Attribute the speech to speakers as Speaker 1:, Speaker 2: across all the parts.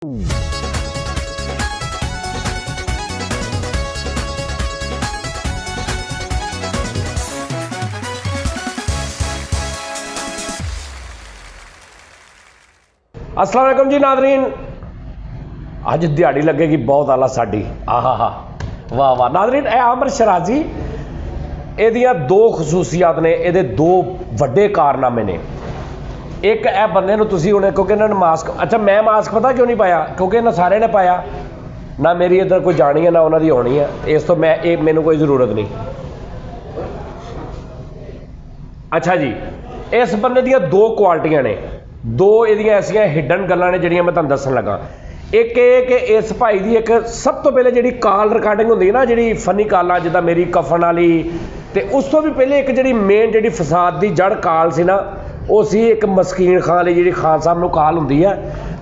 Speaker 1: अस्सलाम वालेकुम जी नादरीन, अज दिहाड़ी लगेगी बहुत आला साडी। आहा हा वाह वाह नादरीन, ए आमर शराजी एदियां दो खसूसियात ने, एदे दो वड्डे कारनामे ने। एक ए बंदे नूं तुसीं हुणे क्योंकि इन्होंने मास्क, अच्छा मैं मास्क पता क्यों नहीं पाया, क्योंकि इन्होंने सारे ने पाया ना, मेरी इधर कोई जानी है ना उन्होंने आनी है, इस तो मैं मैनू कोई ज़रूरत नहीं। अच्छा जी, इस बंदे दियां दो क्वालिटियां ने, दो एदियां ऐसियां हिडन गल्लां ने जिहड़ियां मैं तुहानूं दस्सण लगा। एक ये कि इस भाई की एक सब तो पहले जी कॉल रिकॉर्डिंग होंदी है ना, जी फनी कॉल जिद्दां मेरी कफन वाली, तो उस तो भी पहले एक जी मेन जी फसाद की जड़ कॉल सी ना, वो सी एक मस्कीन खान वाली जी खान साहब नूं कॉल होंदी है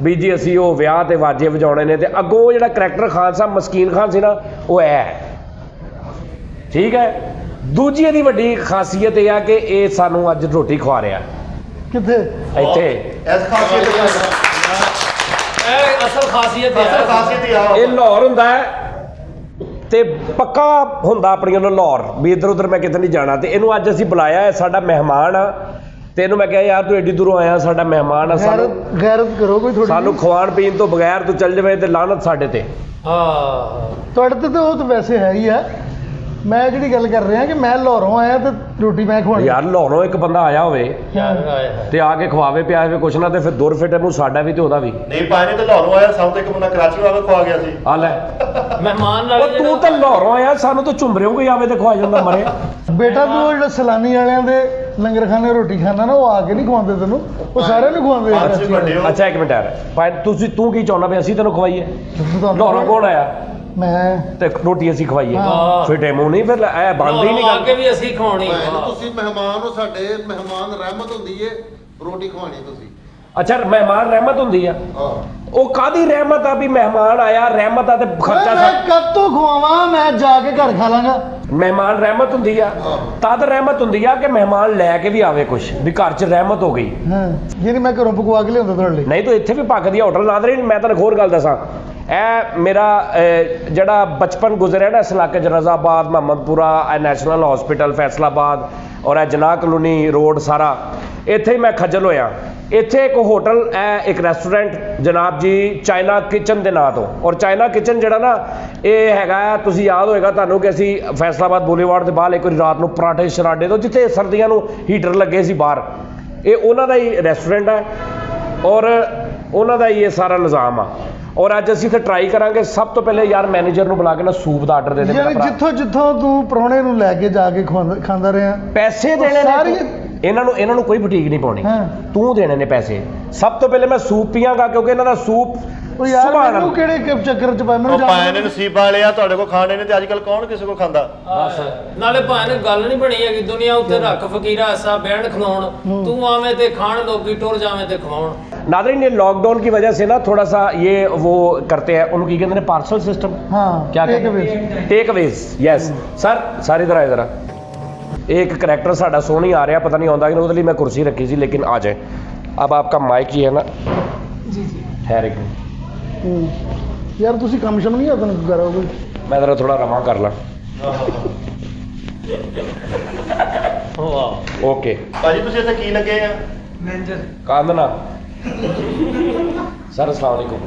Speaker 1: भी जी असी वो विआह ते वाजे वजाउणे ने, ते अगों जिहड़ा करैक्टर खान साहब मस्कीन खान सी ना वो है ठीक है। दूजी इहदी वड्डी खासियत यह है कि ये सानूं अज रोटी खवा रहा
Speaker 2: किथे
Speaker 1: इत्थे
Speaker 3: असल खासियत
Speaker 1: ये लाहौर हुंदा है ते पक्का हुंदा अपनी लाहौर भी, इधर उधर मैं किते नहीं जाना। तो इनू अज असीं बुलाया है, साडा मेहमान आ, ते इनू मैं कहा यार तू एडी दूरों आया, साडा मेहमान आ,
Speaker 2: गैरत करो कोई थोड़ी,
Speaker 1: सानू खवाण पीण तो बगैर तू चल जावे ते लानत साडे ते।
Speaker 2: तुहाडे ते वो तो वैसे है ही है। मैं जी गल कर रहा कि मैं लाहौरों आया तो रोटी मैं खवानी
Speaker 1: यार लाहौरों एक बंदा आया होवे ते आके खवावे पियावे कुछ ना, ते फिर दुर फिटे मूंह साडा भी ते ओदा भी
Speaker 4: नहीं पाए ने। तो लाहौरों आया, सब तो एक बंदा कराची वाला खवा गया सी।
Speaker 1: हाल है
Speaker 3: मेहमान
Speaker 1: ਉਹ ਤੂੰ ਤਾਂ ਲਾਹੌਰੋਂ ਆਇਆ, ਸਾਨੂੰ ਤਾਂ ਝੁੰਮਰਿਓਂ ਕੋਈ ਆਵੇ ਤੇ ਖਵਾ ਜਾਂਦਾ ਮਰੇ।
Speaker 2: बेटा तू जो सैलानी वालियां दे लंगर खाने रोटी खाना ना, वो आके नहीं खवाते तेनों, वो सारे ਨੂੰ
Speaker 4: ਅੱਜ
Speaker 2: खवाते
Speaker 4: ਵੱਡੇ ਹੋ।
Speaker 1: ਅੱਛਾ ਇੱਕ ਮਿੰਟ ਯਾਰ ਭਾਈ, ਤੂੰ ਕੀ ਚਾਹੁੰਦਾ ਵੀ ਅਸੀਂ ਤੈਨੂੰ ਖਵਾਈਏ? ਲਾਹੌਰੋਂ ਕੌਣ ਆਇਆ
Speaker 2: मैं
Speaker 1: ਤੇ ਰੋਟੀ ਅਸੀਂ ਖਵਾਈਏ?
Speaker 2: ਹਾਂ।
Speaker 1: ਫਿਟੇ ਮੂੰਹ ਨਹੀਂ, ਫਿਰ ਐ ਬਣਦੀ ਨਹੀਂ
Speaker 3: ਅੱਗੇ
Speaker 1: ਗੱਲ।
Speaker 3: ਵੀ ਅਸੀਂ ਖਾਣੀ
Speaker 5: ਤੁਸੀਂ ਮਹਿਮਾਨ ਹੋ, ਸਾਡੇ ਮਹਿਮਾਨ ਰਹਿਮਤ ਹੁੰਦੀ ਏ, ਰੋਟੀ ਖਵਾਣੀ ਤੁਸੀਂ।
Speaker 1: ਅੱਛਾ ਮਹਿਮਾਨ ਰਹਿਮਤ ਹੁੰਦੀ ਆ,
Speaker 5: ਹਾਂ
Speaker 1: ਉਹ ਕਾਦੀ ਰਹਿਮਤ ਆ ਵੀ ਮਹਿਮਾਨ ਆਇਆ ਰਹਿਮਤ ਆ ਤੇ ਖਰਚਾ
Speaker 2: मैं कब तो खवावा, मैं जाके घर खा लांगा।
Speaker 1: ਮਹਿਮਾਨ ਰਹਿਮਤ ਹੁੰਦੀ ਆ, ਤਦ ਰਹਿਮਤ ਹੁੰਦੀ ਆ ਕਿ ਮਹਿਮਾਨ ਲੈ ਕੇ ਵੀ ਆਵੇ ਕੁਛ, ਵੀ ਘਰ 'ਚ ਰਹਿਮਤ ਹੋ ਗਈ।
Speaker 2: हाँ ये नहीं मैं घरों पकवा के लिया ਤੁਹਾਡੇ ਲਈ।
Speaker 1: ਨਹੀਂ ਤੂੰ ਇੱਥੇ ਵੀ ਪੱਕਦੀ ਆ ਹੋਟਲ ਨਾਦਰੀਨ। ਮੈਂ ਤੁਹਾਨੂੰ ਹੋਰ ਗੱਲ ਦੱਸਾਂ, ਇਹ ਮੇਰਾ ਜਿਹੜਾ ਬਚਪਨ ਗੁਜ਼ਰਿਆ ਨਾ ਇਸ ਇਲਾਕੇ 'ਚ, ਰਜ਼ਾਬਾਦ, ਮੁਹੰਮਦਪੁਰਾ, ਇਹ ਨੈਸ਼ਨਲ ਹਸਪੀਟਲ ਫੈਸਲਾਬਾਦ ਔਰ ਇਹ ਜਨਾਹ ਕਲੋਨੀ ਰੋਡ, ਸਾਰਾ ਇੱਥੇ ਹੀ ਮੈਂ ਖੱਜਲ ਹੋਇਆ। ਇੱਥੇ ਇੱਕ ਹੋਟਲ ਹੈ, ਇੱਕ ਰੈਸਟੋਰੈਂਟ ਜਨਾਬ ਜੀ ਚਾਈਨਾ ਕਿਚਨ ਦੇ ਨਾਂ ਤੋਂ, ਔਰ ਚਾਈਨਾ ਕਿਚਨ ਜਿਹੜਾ ਨਾ ਇਹ ਹੈਗਾ, ਤੁਸੀਂ ਯਾਦ ਹੋਏਗਾ ਤੁਹਾਨੂੰ ਕਿ ਅਸੀਂ ਫੈਸਲਾਬਾਦ ਬੂਲੀਵਾਰਡ ਦੇ ਬਾਹਰ ਇੱਕ ਵਾਰੀ ਰਾਤ ਨੂੰ ਪਰਾਠੇ ਸ਼ਰਾਡੇ ਤੋਂ, ਜਿੱਥੇ ਸਰਦੀਆਂ ਨੂੰ ਹੀਟਰ ਲੱਗੇ ਸੀ ਬਾਹਰ, ਇਹ ਉਹਨਾਂ ਦਾ ਹੀ ਰੈਸਟੋਰੈਂਟ ਹੈ ਔਰ ਉਹਨਾਂ ਦਾ ਹੀ ਇਹ ਸਾਰਾ ਨਿਜ਼ਾਮ ਆ। ਔਰ ਅੱਜ ਅਸੀਂ ਇੱਥੇ ਟਰਾਈ ਕਰਾਂਗੇ। ਸਭ ਤੋਂ ਪਹਿਲੇ ਯਾਰ ਮੈਨੇਜਰ ਨੂੰ ਬੁਲਾ ਕੇ ਨਾ ਸੂਪ ਦਾ ਆਰਡਰ ਦੇ ਦੇ।
Speaker 2: ਯਾਨੀ ਜਿੱਥੋਂ ਜਿੱਥੋਂ ਤੂੰ ਪ੍ਰਾਹੁਣੇ ਨੂੰ ਲੈ ਕੇ ਜਾ ਕੇ ਖਾਂਦਾ ਰਿਹਾ,
Speaker 1: ਪੈਸੇ ਦੇਣੇ ਨੇ ਇਹਨਾਂ ਨੂੰ ਕੋਈ ਬੁਟੀਕ ਨਹੀਂ ਪਾਉਣੀ,
Speaker 2: ਹਾਂ।
Speaker 1: ਤੂੰ ਦੇਣੇ ਨੇ ਪੈਸੇ। ਸਭ ਤੋਂ ਪਹਿਲੇ ਮੈਂ ਸੂਪ ਪੀਆਂਗਾ ਕਿਉਂਕਿ ਇਹਨਾਂ ਦਾ ਸੂਪ
Speaker 2: ਉਹ ਯਾਰ
Speaker 1: ਸੁਭਾਨ
Speaker 2: ਮੈਨੂੰ ਕਿਹੜੇ ਚੱਕਰ ਚ ਪਾਇਆ, ਮੈਨੂੰ
Speaker 4: ਉਹ ਪਾਏ ਨੇ
Speaker 2: ਜਾਣ
Speaker 4: ਨਸੀਬ ਵਾਲੇ ਆ, ਤੁਹਾਡੇ ਕੋਲ ਖਾਣੇ ਨੇ, ਤੇ ਅੱਜ ਕੱਲ ਕੌਣ ਕਿਸੇ ਕੋ ਖਾਂਦਾ।
Speaker 3: ਨਾਲੇ ਭਾਵੇਂ ਗੱਲ ਨਹੀਂ ਬਣੀ ਹੈਗੀ, ਦੁਨੀਆ ਉੱਤੇ ਰੱਖ ਫਕੀਰਾ ਐਸਾ ਬਹਿਣ ਖਲਾਉਣ, ਤੂੰ ਆਵੇਂ ਤੇ ਖਾਣ, ਲੋਕੀ ਟੁਰ जावे ਤੇ ਖਵਾਉਣ।
Speaker 1: नादरीन ये लॉकडाउन की वजह से ना थोड़ा सा ये वो करते हैं, उनको कहते हैं पार्सल सिस्टम,
Speaker 2: हाँ
Speaker 1: क्या
Speaker 2: take
Speaker 1: कहते
Speaker 2: away।
Speaker 1: हैं? टेक अवेज। यस सर, सारी तरह इधर एक करैक्टर साडा सोनी आ रहा, पता नहीं आता कि उसके लिए मैं कुर्सी रखी सी, लेकिन आ जाए। अब आपका माइक ही है ना जी जी, ठहर एक मिनट
Speaker 2: यार तुसी काम शम नहीं आता ना करो कोई,
Speaker 1: मैं जरा थोड़ा रमा कर ला। ओके
Speaker 4: ਭਾਜੀ ਤੁਸੀਂ ਇੱਥੇ ਕੀ ਲੱਗੇ ਆ?
Speaker 1: कांदना सर अस्सलाम वालेकुम।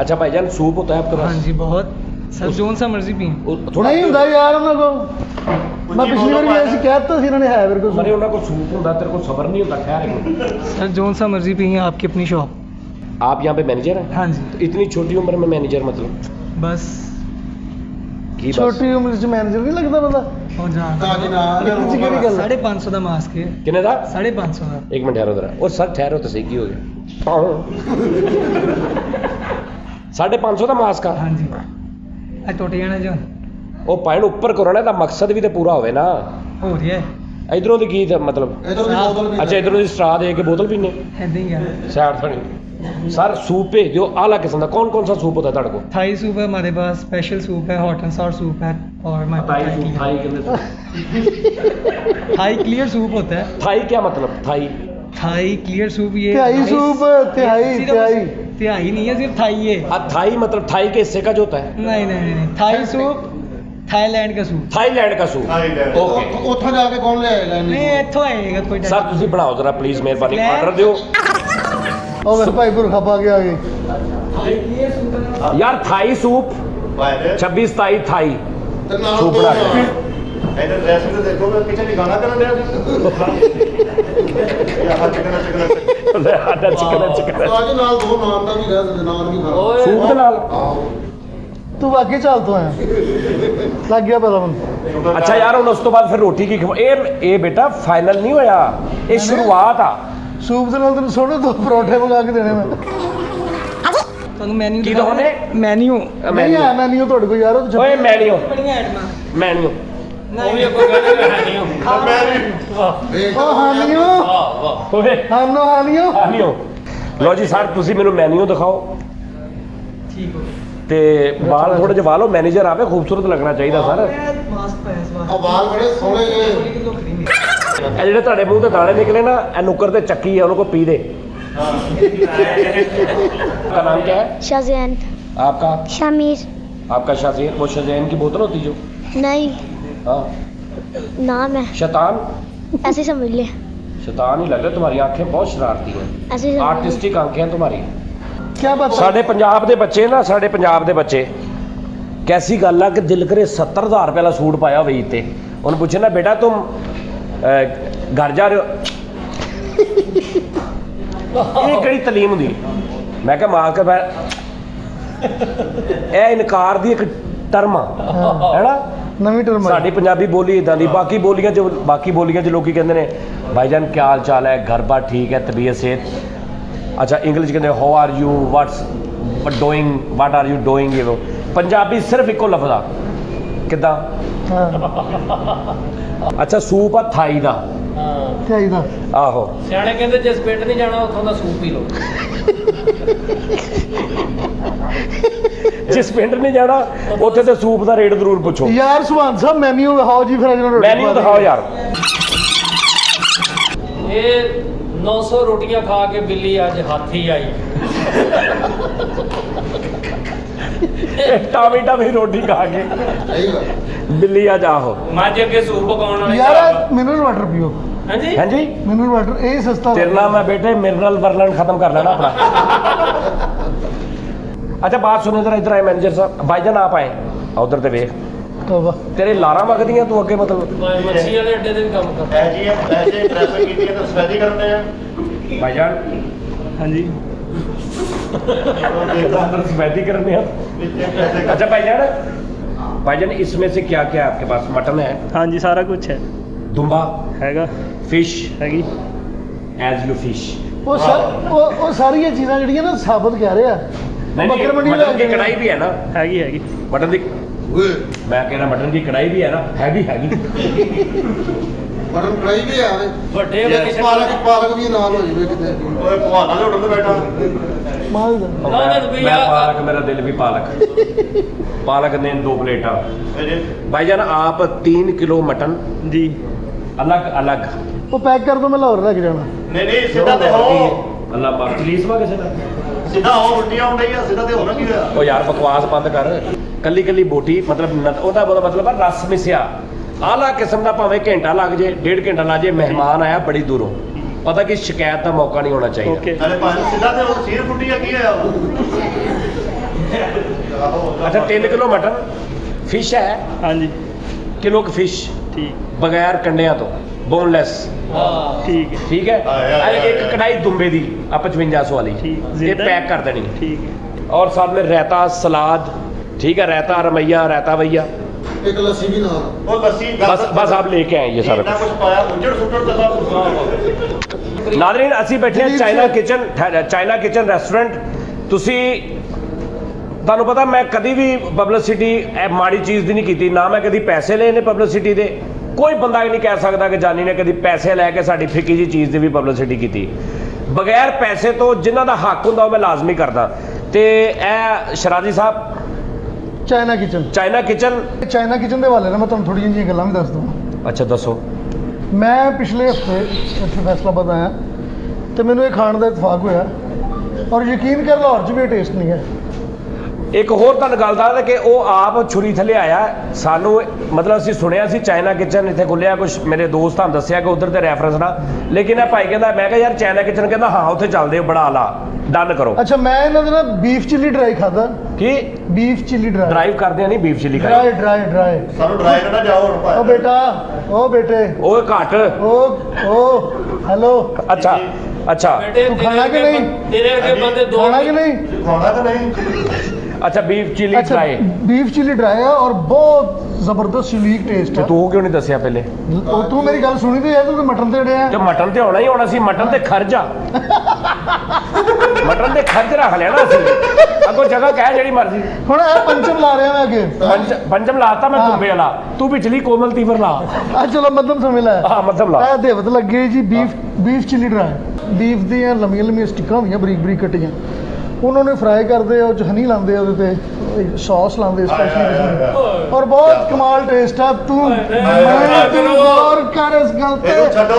Speaker 1: अच्छा भाईजान सूप होता है आपके पास?
Speaker 6: हाँ जी बहुत सर, जोन सा मर्जी पिए।
Speaker 1: थोड़ा
Speaker 2: नहीं ਹੁੰਦਾ यार ਉਹਨਾਂ ਕੋ। मैं पिछली बार भी ऐसे कहता ਸੀ ਇਹਨਾਂ ने है मेरे को
Speaker 1: मरे उन्होंने को सूप होता, तेरे को सबर नहीं होता। खैर एक मिनट।
Speaker 6: सर जोन सा मर्जी पिए, आपकी अपनी शॉप।
Speaker 1: आप यहाँ पे मैनेजर हैं?
Speaker 6: हाँ जी
Speaker 1: तो इतनी छोटी उम्र में मैनेजर मतलब
Speaker 6: बस
Speaker 1: की बस?
Speaker 2: छोटी उम्र च मैनेजर नहीं लगता बंदा।
Speaker 6: हो जा।
Speaker 5: ਤਾਜ ਨਾਲ
Speaker 2: कितनी सी केड़ी गल है?
Speaker 6: 550 का मास्क है,
Speaker 1: कितने था?
Speaker 6: 550 का।
Speaker 1: एक मिनट ठहरो जरा। और सर ठहरो तो सही की हो गया। 550 का मास्क का
Speaker 6: हाँ जी आज टूट जाना जो
Speaker 1: ਉਹ ਪਾਇਣ ਉੱਪਰ ਕਰੋ ਨਾ, ਦਾ ਮਕਸਦ ਵੀ ਤੇ ਪੂਰਾ ਹੋਵੇ ਨਾ।
Speaker 6: हो रहा है
Speaker 1: ਇਧਰੋਂ ਦੀ ਕੀ ਤਾਂ ਮਤਲਬ?
Speaker 5: ਇਧਰ ਦੀ ਬੋਤਲ ਵੀ
Speaker 1: ਅੱਛਾ ਇਧਰੋਂ ਦੀ ਸਟਰਾ ਦੇ ਕੇ ਬੋਤਲ ਪੀਣੇ
Speaker 6: ऐसे ही है।
Speaker 1: ਸਾਈਡ ਥਣੀ। सर सूप भेज दियो आला किस्म का। कौन कौन सा सूप होता है ਤੁਹਾਡੇ ਕੋਲ?
Speaker 6: थाई सूप है हमारे पास, स्पेशल सूप है, हॉट एंड सावर सूप है, और
Speaker 1: थाई कितने?
Speaker 6: थाई क्लियर सूप होता है।
Speaker 1: थाई क्या मतलब? थाई
Speaker 6: थाई क्लियर सूप ये
Speaker 2: तिहाई सूप, तिहाई
Speaker 6: सिर्फ-
Speaker 2: तिहाई
Speaker 6: तिहाई नहीं है, सिर्फ थाई है।
Speaker 1: थाई मतलब थाई के हिस्से का जो होता है,
Speaker 6: नहीं थाई सूप थाईलैंड का सूप।
Speaker 1: थाईलैंड का सूप।
Speaker 4: थाईलैंड।
Speaker 1: ओके
Speaker 5: ਉੱਥੋਂ ਜਾ ਕੇ ਕੌਣ ਲਿਆਏਗਾ ਇਹਨੂੰ?
Speaker 6: नहीं इत्थों आएगा कोई
Speaker 1: ਸਰ ਤੁਸੀਂ ਬਣਾਓ ਜਰਾ ਪਲੀਜ਼ ਮਿਹਰਬਾਨੀ, ਆਰਡਰ ਦਿਓ
Speaker 2: ਉਹ ਵੇ ਭਾਈ ਪੁਰਖਾ ਪਾ ਕੇ ਆ ਗਏ।
Speaker 1: ਯਾਰ ਥਾਈ ਸੂਪ
Speaker 4: ਭਾਈ ਨੇ
Speaker 1: 26 27 ਥਾਈ
Speaker 5: ਤੇ ਨਾਲ
Speaker 1: ਸੂਪ
Speaker 5: ਦੋ
Speaker 1: ਬਣਾ ਕੇ।
Speaker 5: ਨਾਨ।
Speaker 4: ਇਹਦੇ ਡਰੈਸਿੰਗ ਤੇ ਦੇਖੋ ਮੈਂ ਪਿੱਛੇ ਨਹੀਂ ਗਾਣਾ ਕਰਨ ਡਿਆ ਸੀ ਯਾ ਹੱਥ ਚਿਕਨ
Speaker 1: ਲੈ ਆਡਾ ਚਿਕਨ
Speaker 5: ਤਾਂ ਅੱਜ ਨਾਲ ਦੋ ਨਾਨ ਦਾ ਵੀ ਰਹਿ ਸਕਦੇ, ਨਾਨ ਵੀ ਖਾਣਾ।
Speaker 3: ਓਏ
Speaker 1: ਸੂਪ ਦੇ ਨਾਲ।
Speaker 5: ਆਹੋ।
Speaker 2: ਤੂੰ ਵਾਕਈ ਚੱਲ ਤੋਂ ਆਇਆ, ਲੱਗ ਗਿਆ ਪਤਾ ਮੈਨੂੰ।
Speaker 1: ਅੱਛਾ ਯਾਰ ਹੁਣ ਉਸ ਤੋਂ ਬਾਅਦ ਫਿਰ ਰੋਟੀ ਕੀ ਖਵਾ, ਇਹ ਬੇਟਾ ਫਾਈਨਲ ਨਹੀਂ ਹੋਇਆ, ਇਹ ਸ਼ੁਰੂਆਤ ਆ।
Speaker 2: ਸੂਪ ਦੇ ਨਾਲ ਤੈਨੂੰ ਸੋਹਣੇ ਦੋ ਪਰੌਂਠੇ ਮੰਗਾ ਕੇ ਦੇਣੇ ਮੈਂ।
Speaker 6: ਤੁਹਾਨੂੰ ਮੈਨੂ
Speaker 1: ਕੀ ਦਿਖਾਉਣੇ?
Speaker 6: ਮੈਨੂ
Speaker 2: ਨਹੀਂ ਆਇਆ ਮੈਂ ਨਹੀਂ ਤੁਹਾਡੇ ਕੋਲ ਯਾਰ, ਉਹ ਤਾਂ
Speaker 1: ਓਏ ਮੈਨਿਓ
Speaker 6: ਬੜੀਆਂ ਆਈਟਮਾਂ
Speaker 1: ਮੈਨਿਓ
Speaker 3: ਉਹ ਵੀ ਕੋਈ ਕਹਿੰਦਾ ਹੈ ਨਹੀਂ ਉਹ।
Speaker 5: ਵੇਖ
Speaker 2: ਉਹ ਹਾਨੀਓ
Speaker 3: ਵਾਹ ਵਾਹ
Speaker 1: ਓਏ
Speaker 2: ਹਾਨੋ ਹਾਨੀਓ।
Speaker 1: ਮੈਨਿਓ। ਲਓ ਜੀ ਸਰ ਤੁਸੀਂ ਮੈਨੂੰ ਮੈਨਿਓ ਦਿਖਾਓ
Speaker 6: ਠੀਕ ਹੋ
Speaker 1: ਤੇ ਬਾਲ ਥੋੜੇ ਜਿਹਾ ਵਾਲੋ, ਮੈਨੇਜਰ ਆਵੇ, ਖੂਬਸੂਰਤ ਲੱਗਣਾ ਚਾਹੀਦਾ ਸਰ।
Speaker 6: ਮਾਸਕ ਪਾਇਆ ਇਸ ਵਾਰ
Speaker 5: ਵਾਲ ਬੜੇ ਸੋਹਣੇ ਜੇ।
Speaker 6: ਕਿਲੋ ਖਰੀਦੀ
Speaker 1: ਇਹ ਜਿਹੜੇ ਤੁਹਾਡੇ ਮੂੰਹ ਤੇ ਦਾਣੇ ਨਿਕਲੇ ਨਾ, ਇਹ ਨੁੱਕਰ ਤੇ ਚੱਕੀ ਹੈ, ਉਹਨੂੰ को पी दे। आपका नाम क्या है?
Speaker 7: शाज़ैन
Speaker 1: आपका
Speaker 7: शमीर
Speaker 1: आपका शाज़ेन, वो शाज़ेन की बोतल होती जो,
Speaker 7: नहीं
Speaker 1: हाँ
Speaker 7: नाम है,
Speaker 1: शैतान,
Speaker 7: ऐसे ही समझ ले,
Speaker 1: शैतान ही लग रहा है, तुम्हारी आंखें बहुत शरारती हैं,
Speaker 7: ऐसे ही समझ ले।
Speaker 1: आर्टिस्टिक आंखें हैं तुम्हारी।
Speaker 2: ਕੀ ਬਾਤ
Speaker 1: ਸਾਡੇ ਪੰਜਾਬ ਦੇ ਬੱਚੇ ਨਾ, ਸਾਡੇ ਪੰਜਾਬ ਦੇ ਬੱਚੇ ਕੈਸੀ ਗੱਲ ਆ ਕਿ ਦਿਲ ਕਰੇ 70,000 ਰੁਪਏ ਵਾਲਾ ਸੂਟ ਪਾਇਆ ਹੋਵੇ ਤੇ ਉਹਨੂੰ ਪੁੱਛੇ ਨਾ ਬੇਟਾ ਤੁਮ ਘਰ ਜਾ ਰਹੇ ਹੋ, ਇਹ ਕਿਹੜੀ ਤਾਲੀਮ ਹੁੰਦੀ? ਮੈਂ ਕਿਹਾ ਮਾਂ ਕੇ ਇਹ ਇਨਕਾਰ ਦੀ ਇੱਕ ਟਰਮ ਆ, ਹੈ ਨਾ?
Speaker 2: ਨਵੀਂ ਟਰਮ ਆਈ।
Speaker 1: ਸਾਡੀ ਪੰਜਾਬੀ ਬੋਲੀ ਇਦਾਂ ਦੀ, ਬਾਕੀ ਬੋਲੀਆਂ 'ਚ ਲੋਕੀ ਕਹਿੰਦੇ ਨੇ ਭਾਈਜਾਨ ਕੀ ਹਾਲ ਚਾਲ ਹੈ, ਘਰ ਬਾਰ ਠੀਕ ਹੈ, ਤਬੀਅਤ ਸਿਹਤ। ਅੱਛਾ ਇੰਗਲਿਸ਼ ਕਹਿੰਦੇ how are you, what are you doing. ਇਹ ਪੰਜਾਬੀ ਸਿਰਫ ਇੱਕੋ ਲਫ਼ਜ਼ ਆ, ਕਿੱਦਾਂ?
Speaker 2: ਹਾਂ
Speaker 1: ਅੱਛਾ ਸੂਪ ਆ ਥਾਈ ਦਾ,
Speaker 3: ਹਾਂ
Speaker 2: ਤਿਹਾਈ ਦਾ।
Speaker 1: ਆਹੋ
Speaker 3: ਸਿਆਣੇ ਕਹਿੰਦੇ ਜਿਸ ਪਿੰਡ ਨਹੀਂ ਜਾਣਾ ਉੱਥੋਂ ਦਾ ਸੂਪ ਪੀ ਲਓ।
Speaker 1: ਜਿਸ ਪਿੰਡ ਨਹੀਂ ਜਾਣਾ ਉੱਥੇ ਤੇ ਸੂਪ ਦਾ ਰੇਟ ਜ਼ਰੂਰ ਪੁੱਛੋ।
Speaker 2: ਯਾਰ ਸੁਭਾਨ ਸਾਹਿਬ ਮੈਨੂ ਵਿਖਾਓ ਜੀ, ਫਿਰ ਇਹਨਾਂ ਨੂੰ
Speaker 1: ਮੈਨੂ ਦਿਖਾਓ ਯਾਰ।
Speaker 3: ਇਹ 900 ਰੋਟੀਆਂ ਖਾ ਕੇ ਬਿੱਲੀ ਅੱਜ ਹਾਥੀ ਆਈ।
Speaker 1: ਟਾਵੀ ਟਾਵੀ ਰੋਟੀ ਖਾ ਕੇ
Speaker 5: ਸਹੀ ਗੱਲ।
Speaker 1: ਬਿੱਲੀ ਆ ਜਾਓ।
Speaker 3: ਮੱਝ ਅੱਗੇ ਸੂਪ ਪਕਾਉਣ ਵਾਲੀ
Speaker 2: ਯਾਰ ਮਿਨਰਲ ਵਾਟਰ ਪੀਓ,
Speaker 3: ਹਾਂਜੀ
Speaker 1: ਹਾਂਜੀ
Speaker 2: ਮਿਨਰਲ ਵਾਟਰ ਇਹ ਸਸਤਾ
Speaker 1: ਤੇਰੇ ਨਾਲ ਮੈਂ ਬੇਟੇ ਮਿਨਰਲ ਵਰਲਨ ਖत्म कर लेना अपना। अच्छा बात सुनो जरा, इधर आए मैनेजर साहब, भाईजान आप आए उधर ते वेख,
Speaker 2: ਤੋਬਾ।
Speaker 1: तेरे लारा वगदियां तू अगे मतलब
Speaker 3: ਮੱਛੀ ਵਾਲੇ ਅੱਡੇ ਤੇ ਵੀ ਕੰਮ ਕਰਦਾ।
Speaker 4: ਐਜੀ ਐਜੇ ਟ੍ਰੈਫਿਕ ਕੀਤੀ ਹੈ ਤਾਂ ਸਫੈਦੀ ਕਰਨੇ ਆ
Speaker 1: भाईजान
Speaker 6: हाँ जी
Speaker 1: अंदर सफेदी करने हैं। अच्छा भाईजान इसमें से क्या क्या है आपके पास? मटन है,
Speaker 6: हाँ जी सारा कुछ है
Speaker 1: दुम्बा,
Speaker 6: हैगा
Speaker 1: फिश,
Speaker 6: हैगी
Speaker 1: एज यू फिश।
Speaker 2: ਉਹ ਸਾਰੀਆਂ ਚੀਜ਼ਾਂ ਜਿਹੜੀਆਂ ਨਾ ਸਾਬਤ ਕਹਿ ਰਹੇ ਆ। ਬੱਕਰ ਮੰਡੀ
Speaker 1: मटन की कढ़ाई भी है ना?
Speaker 6: हैगी हैगी
Speaker 1: मटन की,
Speaker 5: ਓਏ
Speaker 1: मैं कह रहा मटन की कढ़ाई भी है ना? हैगी
Speaker 5: ਮਟਨ ਫਰਾਈ ਵੀ ਆਵੇ।
Speaker 3: ਵੱਡੇ ਹੋ ਕੇ
Speaker 5: ਪਾਲਕ ਵੀ ਨਾਲ ਹੋ ਜਾਵੇ ਕਿਤੇ।
Speaker 4: ਓਏ ਭਵਾਨਾ ਦੇ ਹੋਟਲ ਤੇ ਬੈਠਾ
Speaker 2: ਮਾਲ ਦਾ।
Speaker 3: ਨਾ, ਵੀ
Speaker 1: मैं
Speaker 3: आ-
Speaker 1: पालक, मेरा दिल भी पालक। पालक ने 2 प्लेटा।
Speaker 4: ਮੇਰੇ
Speaker 1: भाईजान आप 3 किलो मटन
Speaker 6: जी
Speaker 1: अलग अलग।
Speaker 2: ਉਹ ਪੈਕ ਕਰ ਦੋ, ਮੈਂ ਲਾਹੌਰ ਲੈ ਕੇ ਜਾਣਾ।
Speaker 4: ਨਹੀਂ ਨਹੀਂ ਸਿੱਧਾ ਤੇ ਹੋ
Speaker 1: ਅੱਲਾ ਬਾਪ ਪੁਲਿਸ ਵਾ ਕਿਸੇ ਦਾ।
Speaker 4: ਸਿੱਧਾ ਹੋ ਰੋਟੀਆਂ ਆਉਣ ਡਈ ਆ ਸਿੱਧਾ ਤੇ ਹੋਣਾ ਕੀ ਹੋਇਆ
Speaker 1: ਉਹ ਯਾਰ ਬਕਵਾਸ ਬੰਦ ਕਰ। ਕੱਲੀ ਕੱਲੀ ਬੋਟੀ ਮਤਲਬ ਉਹਦਾ ਮਤਲਬ ਆ ਰਸ ਮਿਸਿਆ ਆਲਾ ਕਿਸਮ ਦਾ, ਭਾਵੇਂ ਘੰਟਾ ਲੱਗ ਜੇ, 1.5 ਘੰਟਾ ਲੱਗ ਜੇ, ਮਹਿਮਾਨ ਆਇਆ ਬੜੀ ਦੂਰੋਂ, ਪਤਾ ਕਿ ਸ਼ਿਕਾਇਤ ਦਾ ਮੌਕਾ ਨਹੀਂ ਹੋਣਾ ਚਾਹੀਦਾ।
Speaker 6: ओके
Speaker 4: ਅਰੇ ਭਾਈ ਸਿੱਧਾ ਤੇ ਹੋ ਸੀਰ ਫੁੱਟੀ ਆ ਕੀ ਹੋਇਆ
Speaker 1: ਅੱਛਾ 3 ਕਿਲੋ ਮਟਨ, ਫਿਸ਼ ਹੈ
Speaker 6: हाँ जी
Speaker 1: ਕਿਲੋ ਕ ਫਿਸ਼
Speaker 6: ठीक
Speaker 1: ਬਗੈਰ ਕੰਡਿਆਂ ਤੋਂ, ਬੋਨਲੈਸ,
Speaker 3: ਹਾਂ
Speaker 6: ठीक है
Speaker 1: ਠੀਕ ਹੈ। ਇੱਕ ਕੜਾਈ ਦੁੰਬੇ ਦੀ ਆ 5500 ਵਾਲੀ,
Speaker 6: ठीक
Speaker 1: ਇਹ
Speaker 6: जिंदा
Speaker 1: ਪੈਕ ਕਰ ਦੇਣੀ।
Speaker 6: ठीक है
Speaker 1: और साथ में रायता, सलाद, ठीक है, रायता रमैया, रायता भैया,
Speaker 5: ਇੱਕ ਲੱਸੀ ਵੀ ਨਾਲ।
Speaker 4: ਉਹ ਲੱਸੀ
Speaker 1: बस आप लेके आए ये सारा
Speaker 4: ਇੰਨਾ
Speaker 1: कुछ।
Speaker 4: ਕੁਝ ਪਾਇਆ ਉੱਜੜ ਸੁੱਟੜ ਤੇ ਸਭ
Speaker 1: ਨਾਜ਼ਰੀਨ ਅਸੀਂ ਬੈਠੇ ਹਾਂ ਚਾਈਨਾ ਕਿਚਨ ਰੈਸਟੋਰੈਂਟ। ਤੁਸੀਂ ਤੁਹਾਨੂੰ ਪਤਾ ਮੈਂ ਕਦੀ ਵੀ ਪਬਲਿਸਿਟੀ ਮਾੜੀ ਚੀਜ਼ ਦੀ ਨਹੀਂ ਕੀਤੀ, ਨਾ ਮੈਂ ਕਦੀ ਪੈਸੇ ਲਏ ਨੇ ਪਬਲਿਸਿਟੀ ਦੇ। ਕੋਈ ਬੰਦਾ ਇਹ ਨਹੀਂ ਕਹਿ ਸਕਦਾ ਕਿ ਜਾਨੀ ਨੇ ਕਦੀ ਪੈਸੇ ਲੈ ਕੇ ਸਾਡੀ ਫਿੱਕੀ ਜੀ ਚੀਜ਼ ਦੀ ਵੀ ਪਬਲਿਸਿਟੀ ਕੀਤੀ। ਬਗੈਰ ਪੈਸੇ ਤੋਂ ਜਿਨ੍ਹਾਂ ਦਾ ਹੱਕ ਹੁੰਦਾ ਉਹ ਮੈਂ ਲਾਜ਼ਮੀ ਕਰਦਾ। ਤੇ ਇਹ ਸ਼ਰਾਜੀ ਸਾਹਿਬ
Speaker 2: ਚਾਈਨਾ ਕਿਚਨ ਦੇ ਹਵਾਲੇ ਨਾਲ ਮੈਂ ਤੁਹਾਨੂੰ ਥੋੜ੍ਹੀਆਂ ਜਿਹੀਆਂ ਗੱਲਾਂ ਵੀ ਦੱਸ ਦਵਾਂ।
Speaker 1: ਅੱਛਾ ਦੱਸੋ।
Speaker 2: ਮੈਂ ਪਿਛਲੇ ਹਫਤੇ ਇੱਥੇ ਫੈਸਲਾਬਾਦ ਆਇਆ ਤੇ ਮੈਨੂੰ ਇਹ ਖਾਣ ਦਾ ਇਤਫਾਕ ਹੋਇਆ ਔਰ ਯਕੀਨ ਕਰ ਲਾਹੌਰ 'ਚ ਵੀ ਟੇਸਟ ਨਹੀਂ ਹੈ।
Speaker 1: ਇੱਕ ਹੋਰ ਤੁਹਾਨੂੰ ਗੱਲ ਦੱਸਦਾ ਕਿ ਉਹ ਆਪ ਛੁਰੀ ਥੱਲੇ ਆਇਆ ਸਾਨੂੰ, ਮਤਲਬ ਅਸੀਂ ਸੁਣਿਆ ਸੀ ਚਾਈਨਾ ਕਿਚਨ ਇੱਥੇ ਖੁੱਲਿਆ, ਕੁਝ ਮੇਰੇ ਦੋਸਤਾਂ ਨੇ ਦੱਸਿਆ ਕਿ ਉਧਰ ਤੇ ਰੈਫਰੈਂਸ ਨਾਲ, ਲੇਕਿਨ ਇਹ ਭਾਈ ਕਹਿੰਦਾ, ਮੈਂ ਕਿਹਾ ਯਾਰ ਚਾਈਨਾ ਕਿਚਨ, ਕਹਿੰਦਾ ਹਾਂ ਉੱਥੇ ਚੱਲਦੇ, ਬਣਾ ਲਾ, ਡਨ ਕਰੋ।
Speaker 2: ਅੱਛਾ, ਮੈਂ ਇਹਨਾਂ ਦੇ ਨਾਲ ਬੀਫ ਚਿੱਲੀ ਡਰਾਈ ਖਾਦਾ।
Speaker 1: ਕੀ
Speaker 2: ਬੀਫ ਚਿੱਲੀ ਡਰਾਈ?
Speaker 1: ਡਰਾਈਵ ਕਰਦੇ ਆ ਨਹੀਂ, beef chilli
Speaker 2: dry dry dry.
Speaker 4: ਸਾਨੂੰ ਡਰਾਈ ਕਰਨਾ ਜਾਓ ਹੁਣ ਭਾਈ।
Speaker 2: ਉਹ ਬੇਟਾ, ਉਹ ਬੇਟੇ,
Speaker 1: ਉਹ ਘੱਟ।
Speaker 2: ਉਹ ਹੈਲੋ।
Speaker 1: ਅੱਛਾ ਅੱਛਾ
Speaker 3: ਬੇਟੇ
Speaker 2: ਤੂੰ ਖਾਣਾ ਕਿ ਨਹੀਂ?
Speaker 3: ਤੇਰੇ ਵਰਗੇ ਬੰਦੇ ਦੋ
Speaker 2: ਖਾਣਾ ਕਿ ਨਹੀਂ?
Speaker 4: ਖਾਣਾ ਕਿ ਨਹੀਂ?
Speaker 1: ਅੱਛਾ, ਬੀਫ ਚਿੱਲੀ
Speaker 2: ਅੱਛਾ,
Speaker 1: ਫਰਾਈ।
Speaker 2: ਬੀਫ ਚਿੱਲੀ ਡਰਾਈ ਹੈ ਔਰ ਬਹੁਤ ਜ਼ਬਰਦਸਤ ਯੂਨੀਕ ਟੇਸਟ
Speaker 1: ਤੇ
Speaker 2: ਹੈ।
Speaker 1: ਤੂੰ ਕਿਉਂ ਨਹੀਂ ਦੱਸਿਆ ਪਹਿਲੇ?
Speaker 2: ਉਹ ਤੂੰ ਮੇਰੀ ਗੱਲ ਸੁਣੀ ਤੇ ਯਾਰ, ਤੂੰ ਮਟਨ ਤੇ ਅੜਿਆ।
Speaker 1: ਤੇ ਮਟਨ ਤੇ ਹੋਣਾ ਹੀ ਹੋਣਾ ਸੀ, ਮਟਨ ਤੇ ਖਰਜਾ, ਮਟਨ ਤੇ ਖਰਜ ਰੱਖ ਲੈਣਾ ਸੀ, ਅੱਗੋਂ ਜਗ੍ਹਾ ਕਹਿ ਜਿਹੜੀ ਮਰਜ਼ੀ।
Speaker 2: ਹੁਣ ਇਹ ਪੰਚਮ ਲਾ ਰਿਹਾ ਮੈਂ ਅੱਗੇ।
Speaker 1: ਪੰਜਮ ਲਾਤਾ ਮੈਂ, ਤੁੰਬੇ ਵਾਲਾ, ਤੂੰ ਪਿਛਲੀ ਕੋਮਲ ਤੀਵਰ ਲਾ।
Speaker 2: ਆ ਚਲੋ ਮੱਧਮ ਸਮਝ ਲੈ।
Speaker 1: ਹਾਂ, ਮੱਧਮ ਲਾ।
Speaker 2: ਇਹ ਦੇਵਤ ਲੱਗੇ ਜੀ ਬੀਫ ਚਿੱਲੀ ਡਰਾਈ। ਬੀਫ ਦੀਆਂ ਲੰਮੀਆਂ ਲੰਮੀਆਂ ਸਟਿੱਕਾਂ ਹੁੰਦੀਆਂ, ਬਰੀਕ ਬਰੀਕ ਕੱਟੀਆਂ, ਉਹਨਾਂ ਨੂੰ ਫਰਾਈ ਕਰਦੇ ਆ, ਉਹ 'ਚ ਹਨੀ ਲਾਉਂਦੇ ਆ, ਉਹਦੇ ਤੇ ਸੌਸ ਲਾਉਂਦੇ ਸਪੈਸ਼ਲੀ, ਔਰ ਬਹੁਤ ਕਮਾਲ ਟੇਸਟ ਆ। ਤੂੰ ਗੌਰ ਕਰ ਇਸ ਗੱਲ ਤੇ।
Speaker 4: ਇਹਨੂੰ ਛੱਡੋ,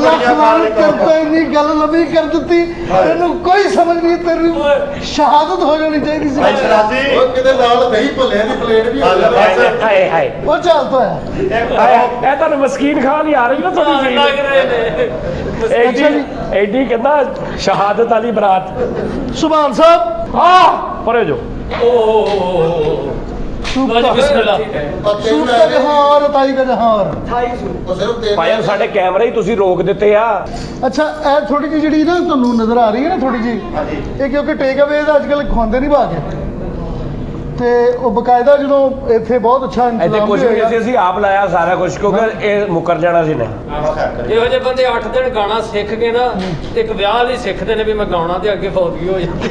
Speaker 2: ਲੱਖ ਵਾਰ ਕਰਤਾ, ਇੰਨੀ ਗੱਲ ਲੰਬੀ ਕਰ ਦਿੱਤੀ, ਇਹਨੂੰ ਕੋਈ ਸਮਝ ਨਹੀਂ, ਤੇਰੀ ਸ਼ਹਾਦਤ ਹੋ ਜਾਣੀ ਚਾਹੀਦੀ ਸੀ।
Speaker 4: ਭਾਈ ਸ਼ਰਾਜੀ
Speaker 5: ਉਹ ਕਿਤੇ ਨਾਲ ਦਹੀਂ ਭੱਲੇ ਦੀ ਪਲੇਟ ਵੀ ਹੋ ਜਾਵੇ।
Speaker 1: ਹਾਏ ਹਾਏ
Speaker 2: ਉਹ ਚੱਲ ਤਾਂ ਹੈ।
Speaker 1: ਇਹ ਤੁਹਾਨੂੰ ਮਸਕੀਨ ਖਾਨ ਹੀ ਆ ਰਹੀ ਨਾ ਤੁਹਾਡੀ
Speaker 3: ਲੱਗ ਰਹੇ ਨੇ।
Speaker 1: ਐਡੀ ਕਹਿੰਦਾ ਸ਼ਹਾਦਤ ਵਾਲੀ ਬਰਾਤ।
Speaker 2: ਸੁਭਾਨ ਸਾਹਿਬ,
Speaker 1: ਪਰੇ ਜੋ
Speaker 2: ਸੂਪ
Speaker 3: ਲਓ ਜੀ, ਬਿਸਮਿਲ੍ਲਾ।
Speaker 2: ਸੂਪ ਦਾ ਜਹਾਂ ਔਰ ਤਾਈ ਦਾ ਜਹਾਂ ਔਰ।
Speaker 5: ਉਹ ਸਿਰਫ ਤੇਲ
Speaker 1: ਭਾਈ ਸਾਡੇ ਕੈਮਰੇ ਹੀ ਤੁਸੀਂ ਰੋਕ ਦਿੱਤੇ ਆ।
Speaker 2: ਅੱਛਾ, ਇਹ ਥੋੜੀ ਜਿਹੀ ਜਿਹੜੀ ਨਾ ਤੁਹਾਨੂੰ ਨਜ਼ਰ ਆ ਰਹੀ ਹੈ ਨਾ, ਥੋੜੀ ਜਿਹੀ,
Speaker 4: ਹਾਂਜੀ।
Speaker 2: ਇਹ ਕਿਉਂਕਿ ਟੇਕ ਅਵੇ ਦਾ ਅੱਜ ਕੱਲ੍ਹ ਖਵਾਉਂਦੇ ਨਹੀਂ ਬਾਅਦ ਤੇ ਉਹ ਬਕਾਇਦਾ ਜਦੋਂ ਇੱਥੇ ਬਹੁਤ ਅੱਛਾ
Speaker 1: ਇੱਥੇ
Speaker 2: ਇੰਤਜ਼ਾਮ
Speaker 1: ਕੁਝ
Speaker 2: ਵੀ
Speaker 1: ਵੀ
Speaker 2: ਹੋਇਆ।
Speaker 1: ਨਹੀਂ ਸੀ, ਆਪ ਲਾਇਆ ਸਾਰਾ ਕੁਝ, ਕਿਉਂਕਿ ਇਹ ਮੁੱਕਰ ਜਾਣਾ ਸੀ ਨੇ।
Speaker 3: ਇਹੋ ਜਿਹੇ ਬੰਦੇ 8 ਦਿਨ ਗਾਣਾ ਸਿੱਖ ਕੇ ਨਾ, ਤੇ ਇੱਕ ਵਿਆਹ ਲਈ ਸਿੱਖਦੇ ਨੇ ਵੀ ਮੈਂ ਗਾਉਣਾ, ਤੇ ਅੱਗੇ ਫੌਤਗੀ ਹੋ ਜਾਂਦੀ।